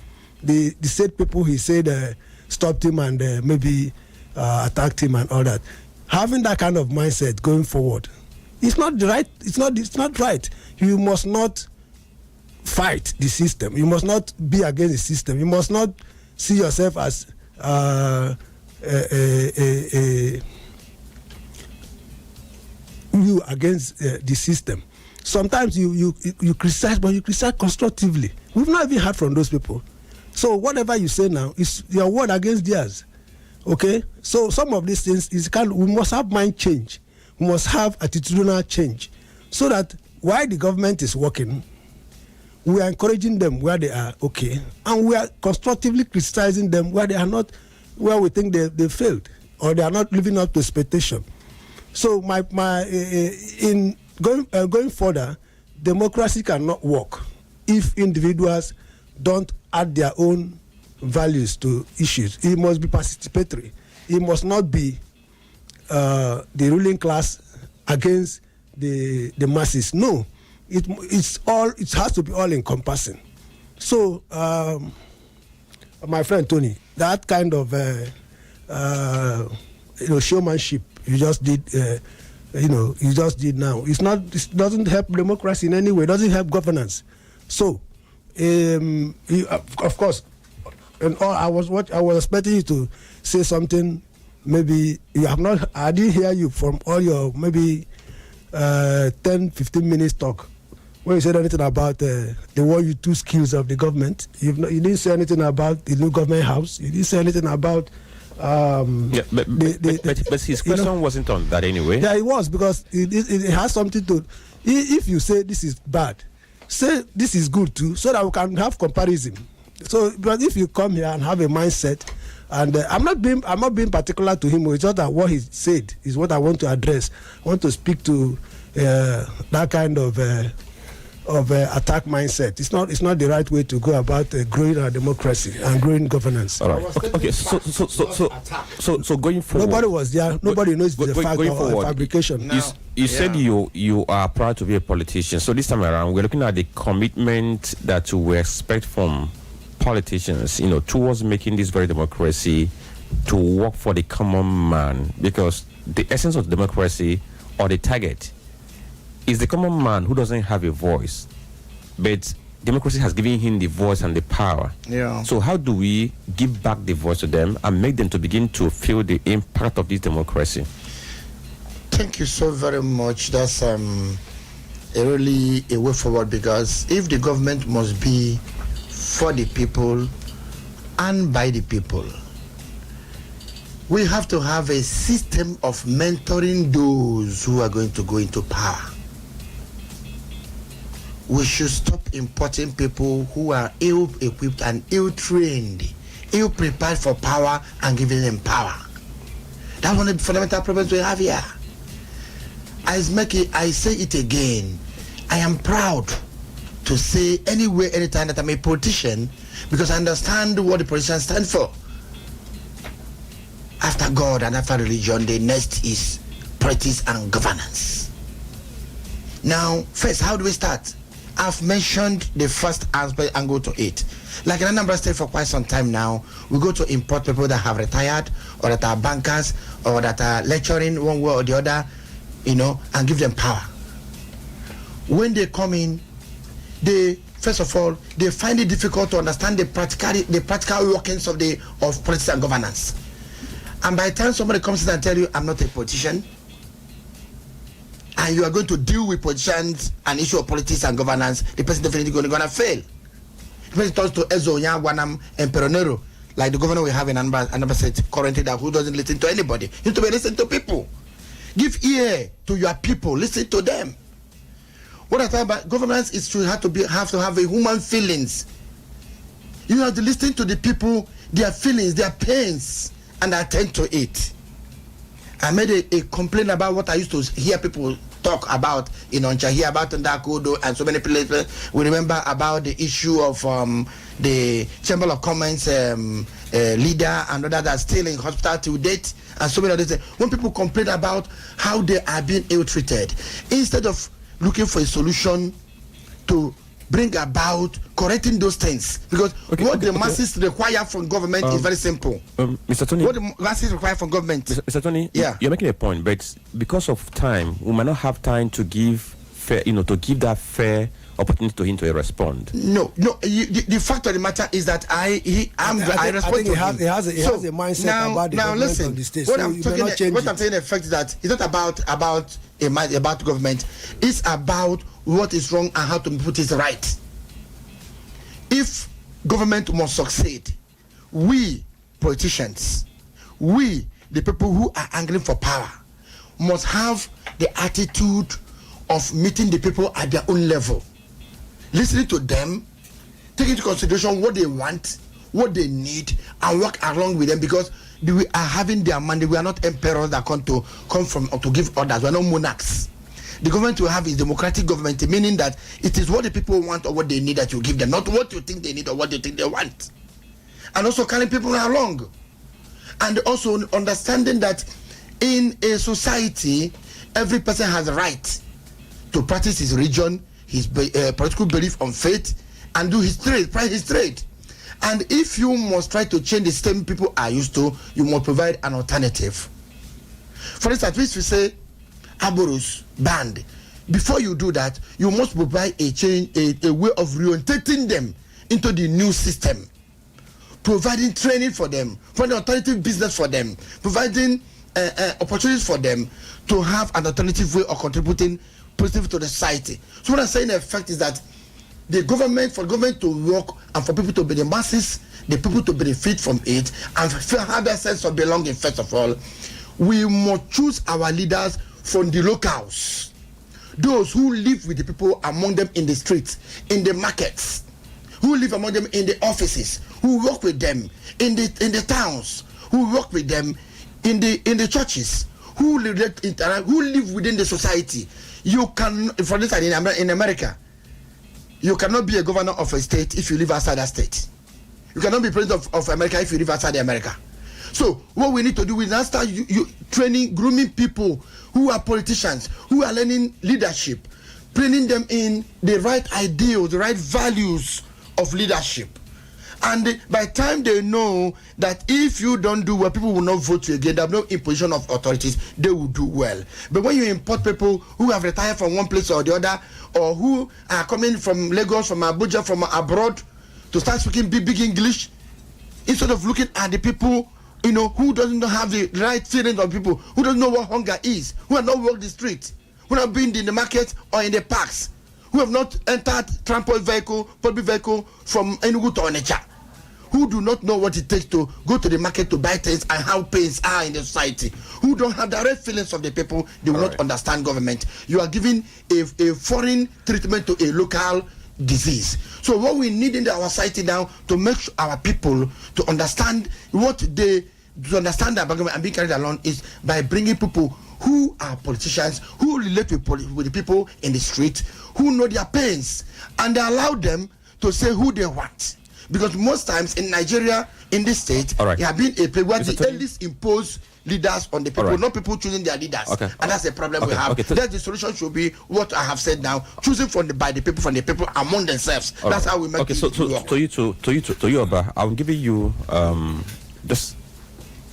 the state people. He said stopped him and maybe attacked him and all that. Having that kind of mindset going forward, it's not right. It's not right. You must not fight the system. You must not be against the system. You must not see yourself as you against the system. Sometimes you criticize, but you criticize constructively. We've not even heard from those people. So whatever you say now is your word against theirs. Okay? So some of these things we must have mind change. We must have attitudinal change, so that while the government is working, we are encouraging them where they are okay, and we are constructively criticizing them where they are not, where we think they failed or they are not living up to expectation. So in going further, democracy cannot work if individuals don't add their own values to issues. It must be participatory. It must not be the ruling class against the masses. No, it has to be all encompassing. So, my friend Tony, that kind of showmanship you just did, you just did now. It doesn't help democracy in any way. It doesn't help governance. So, of course, and I was expecting you to say something. Maybe you have not. I didn't hear you from all your maybe 10-15 minutes talk when you said anything about the 1U2 skills of the government. You didn't say anything about the new government house. You didn't say anything about. But his question wasn't on that anyway. Yeah, it was, because it has something to. If you say this is bad, say this is good too, so that we can have comparison. So, but if you come here and have a mindset, and I'm not being particular to him. It's just that what he said is what I want to address. I want to speak to that kind of attack mindset. It's not the right way to go about growing our democracy and growing governance. All right. Okay. So going forward, nobody was there. Nobody knows the fact of fabrication. You said you are proud to be a politician. So this time around, we're looking at the commitment that we expect from politicians, towards making this very democracy to work for the common man, because the essence of democracy, or the target, is the common man who doesn't have a voice, but democracy has given him the voice and the power. Yeah. So how do we give back the voice to them and make them to begin to feel the impact of this democracy? Thank you so very much. That's really a way forward, because if the government must be for the people and by the people, we have to have a system of mentoring those who are going to go into power. We should stop importing people who are ill-equipped and ill-trained, ill-prepared for power, and giving them power. That's one of the fundamental problems we have here. I say it again. I am proud to say anywhere, anytime that I'm a politician, because I understand what the politicians stand for. After God and after religion, the next is politics and governance. Now, first, how do we start? I've mentioned the first aspect and go to it. Like in Anambra State for quite some time now, we go to import people that have retired, or that are bankers, or that are lecturing one way or the other, and give them power. When they come in, first of all, they find it difficult to understand the practical workings of politics and governance. And by the time somebody comes in and tell you, I'm not a politician, and you are going to deal with politicians and issue of politics and governance, the person definitely going to fail. The person turns to Ezo Wanam Emperonero, like the governor we have in Anambra State currently, that who doesn't listen to anybody. You need to be listening to people. Give ear to your people. Listen to them. What I talk about governance is to have to have a human feelings. You have to listen to the people, their feelings, their pains, and attend to it. I made a complaint about what I used to hear people talk about in Onitsha, hear about decode and so many places. We remember about the issue of the Chamber of Commerce leader and others that are still in hospital to date, and so many other things. When people complain about how they are being ill-treated, instead of looking for a solution to bring about correcting those things, because what the masses require from government is very simple. Mr. Tony, what the masses require from government. Mr. Tony, yeah, you're making a point, but because of time, we might not have time to give fair, to give that fair opportunity to him to respond. No. The fact of the matter is that I respond to him. He has a mindset about the government of the state. What I'm saying, in effect, is that it's not about government. It's about what is wrong and how to put it right. If government must succeed, we politicians, we the people who are angry for power, must have the attitude of meeting the people at their own level, listening to them, take into consideration what they want, what they need, and work along with them, because we are having their money. We are not emperors that come from to give orders. We are not monarchs. The government we have is democratic government, meaning that it is what the people want or what they need that you give them, not what you think they need or what you think they want. And also carrying people along. And also understanding that in a society, every person has a right to practice his religion, his political belief on faith, and do his trade, practice his trade. And if you must try to change the system people are used to, you must provide an alternative. For instance, if you say Aborus banned, before you do that, you must provide a way of reorientating them into the new system, providing training for them, providing alternative business for them, providing opportunities for them to have an alternative way of contributing positively to the society. So what I'm saying in effect is that for government to work and for people to be the masses, the people to benefit from it and have a sense of belonging, first of all, we must choose our leaders from the locals, those who live with the people among them in the streets, in the markets, who live among them in the offices, who work with them in the towns, who work with them in the churches, who live within the society. You can, for instance, in America, You cannot be a governor of a state if you live outside that state. You cannot be president of America if you live outside America. So what we need to do is now start training, grooming people who are politicians, who are learning leadership, bringing them in the right ideals, the right values of leadership. And by the time they know that if you don't do well, people will not vote you again, there's no imposition of authorities, they will do well. But when you import people who have retired from one place or the other, or who are coming from Lagos, from Abuja, from abroad, to start speaking big English, instead of looking at the people, who doesn't have the right feelings of people, who doesn't know what hunger is, who have not walked the streets, who have been in the market or in the parks, who have not entered transport vehicle, public vehicle from Enugu to Onitsha, who do not know what it takes to go to the market to buy things and how pains are in the society, who don't have direct feelings of the people, they will not understand government. You are giving a foreign treatment to a local disease. So what we need in our society now to make sure our people to understand to understand that government and being carried along is by bringing people who are politicians, who relate with the people in the street, who know their pains, and they allow them to say who they want. Because most times in Nigeria, in this state, it has been a place where the eldest impose leaders on the people, not people choosing their leaders. And that's the problem we have. That's the solution should be what I have said now, choosing by the people among themselves. That's how we make it work. To you, Oba, I'm giving you just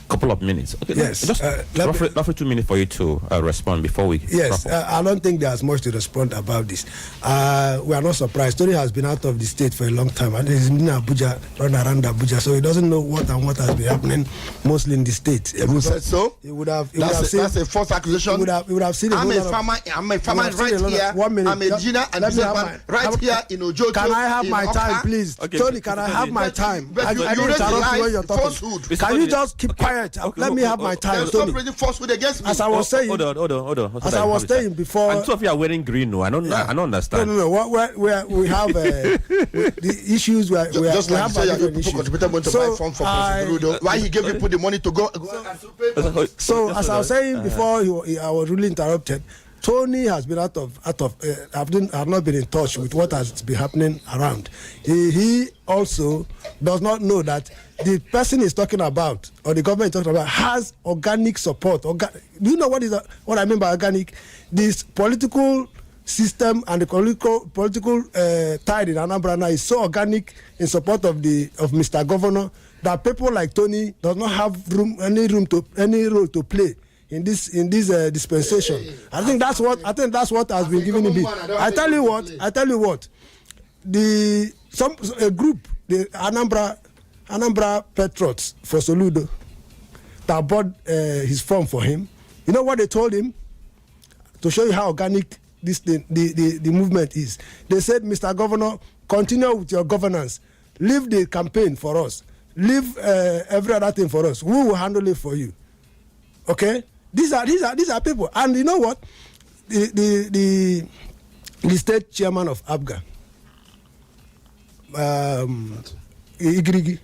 couple of minutes. Yes. Just roughly 2 minutes for you to respond before we. Yes, I don't think there's much to respond about this. We are not surprised. Tony has been out of the state for a long time, and he's been in Abuja, run around Abuja, so he doesn't know what has been happening mostly in the state. Who said so? He would have. That's a false accusation. He would have seen. I'm a farmer right here. 1 minute. I'm a Gina and businessman right here in Ojoto. Can I have my time, please? Tony, can I have my time? I didn't interrupt you when you're talking. Can you just keep quiet? Let me have my time. Stop raising falsehood against me. As I was saying, hold on. As I was saying before, and two of you are wearing green. No, I don't understand. No. We have the issues where we just have different issues. So why he gave people the money to go? So as I was saying before, I was really interrupted. Tony has been I've not been in touch with what has been happening around. He also does not know that the person he's talking about, or the government is talking about, has organic support. Do you know what I mean by organic? This political system and the political tide in Anambra now is so organic in support of Mr. Governor that people like Tony does not have any role to play in this dispensation. I think that's what has been given him. I tell you what. A group, the Anambra Patriots for Soludo, that bought his form for him. You know what they told him? To show you how organic this thing, the movement is. They said, Mr. Governor, continue with your governance. Leave the campaign for us. Leave every other thing for us. We will handle it for you. Okay? These are people. And you know what? The state chairman of ABGA, Igrigi,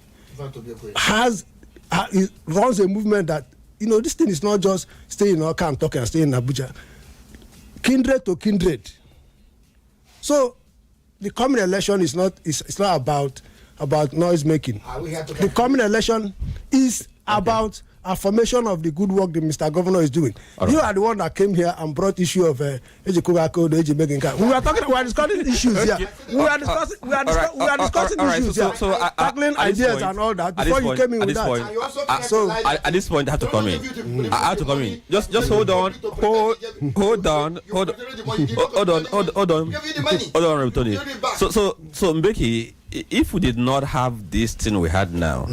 runs a movement that, this thing is not just stay in Oka and talk and stay in Abuja. Kindred to kindred. So the coming election is not about noise making. The coming election is about affirmation of the good work that Mr. Governor is doing. Right. You are the one that came here and brought issue of Ejikuga Code, Ejimeginka. We are discussing issues here. We are discussing issues here. So tackling ideas and all that. Before you came in with that. So at this point, I have to come in. I have to come in. Just hold on, Tony. So Mbeki, if we did not have this thing we had now,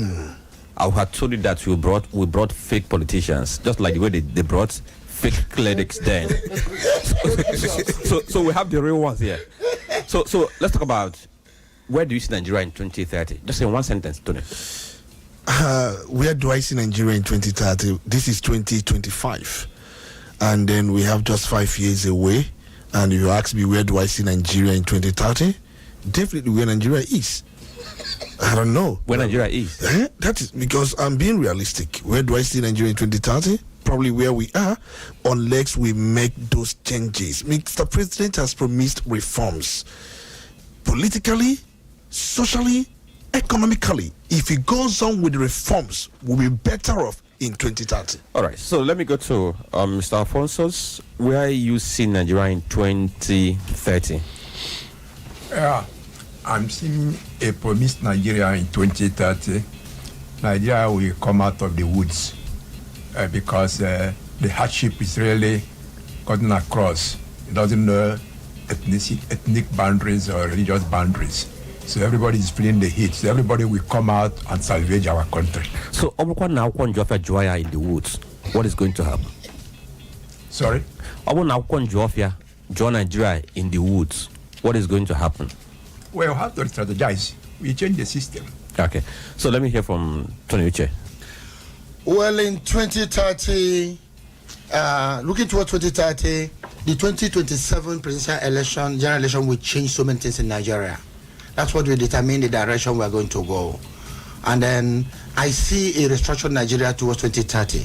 I would have told you that we brought fake politicians, just like the way they brought fake clerics then. so we have the real ones here. So let's talk about, where do you see Nigeria in 2030? Just in one sentence, Tony. Where do I see Nigeria in 2030? This is 2025. And then we have just 5 years away. And you ask me, where do I see Nigeria in 2030? Definitely where Nigeria is. I don't know. Where Nigeria is? That is because I'm being realistic. Where do I see Nigeria in 2030? Probably where we are, unless we make those changes. Mr. President has promised reforms. politically, socially, economically. If he goes on with the reforms, we'll be better off in 2030. All right, so let me go to Mr. Alphonsus. Where you see Nigeria in 2030? I'm seeing a promised Nigeria in 2030. Nigeria will come out of the woods because the hardship is really gotten across. It doesn't know ethnic boundaries or religious boundaries. So everybody is feeling the heat. So everybody will come out and salvage our country. So now in the woods, what is going to happen? Sorry? Join Nigeria in the woods. What is going to happen? Well, we have to strategize. We change the system. Okay. So let me hear from Tony Uche. Well, in 2030, looking toward 2030, the 2027 presidential election, general election, will change so many things in Nigeria. That's what will determine the direction we're going to go. And then I see a restructured Nigeria towards 2030.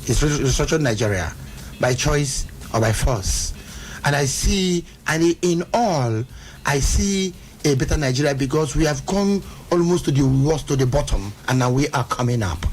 It's restructured Nigeria by choice or by force. And I see, and in all, I see a better Nigeria because we have gone almost to the worst, to the bottom, and now we are coming up.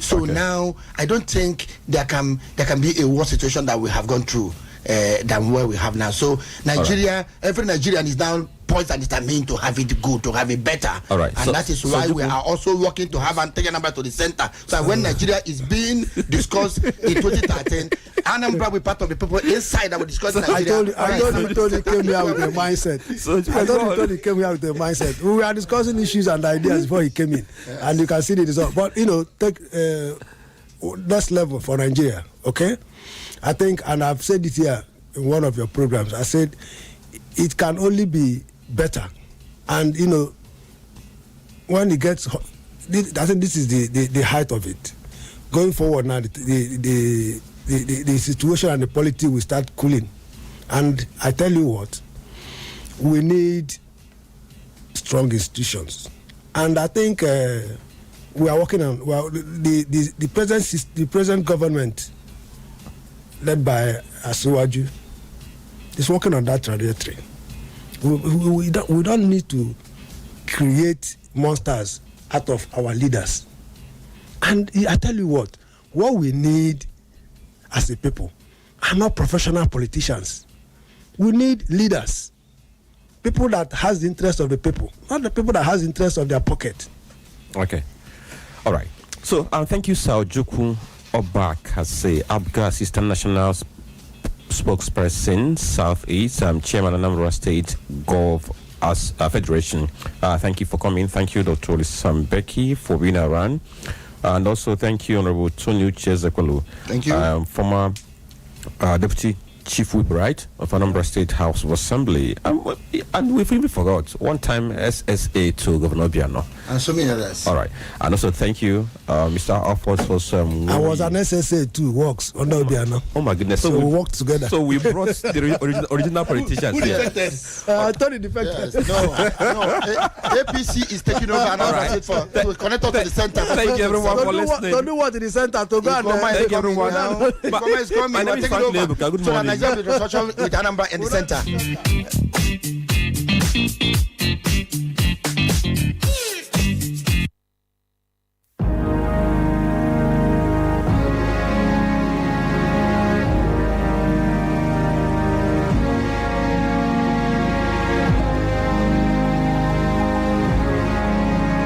So now I don't think there can be a worse situation that we have gone through than where we have now. So Nigeria, every Nigerian is now poised and determined to have it good, to have it better. All right. And that is why we are also working to have and take a number to the center. So when Nigeria is being discussed in 2013, Anambra will be part of the people inside that will discuss Nigeria. I told you came here with a mindset. I told you came here with a mindset. We were discussing issues and ideas before he came in. And you can see the result. But, take next level for Nigeria, okay? I think, and I've said it here in one of your programs, I said it can only be better. And, when it gets, I think this is the height of it. Going forward now, the situation and the polity will start cooling. And I tell you what, we need strong institutions. And I think we are working on, the present government, led by Asiwaju, is working on that trajectory. We don't need to create monsters out of our leaders. And I tell you what we need as a people are not professional politicians. We need leaders, people that has the interest of the people, not the people that has the interest of their pocket. Okay. All right. So thank you, Sir Ojukwu Obakase, Abuja Assistant National Spokesperson, Southeast, Chairman of Anambra State Gov Federation. Thank you for coming. Thank you, Dr. Olisa Mbeki, for being around. And also thank you, Honorable Tony Uche. Thank you. Former Deputy Chief Whip, right, of Anambra State House of Assembly. And we've even forgot, one time SSA to Governor Obiano. And so many others. All right. And also thank you, Mr. Alphonsus. I was an SSA too, works under Obiano. Oh my goodness. So we worked together. So we brought the original politicians Who here. defected? I thought he defected. Yes. No. APC is taking over Anambra State to connect us to the center. Thank you everyone for listening. To do what in the center? To go and thank you everyone. Informa is coming. My name is Franklin and Chisom. Good morning. So Nigeria will be with Anambra in the center.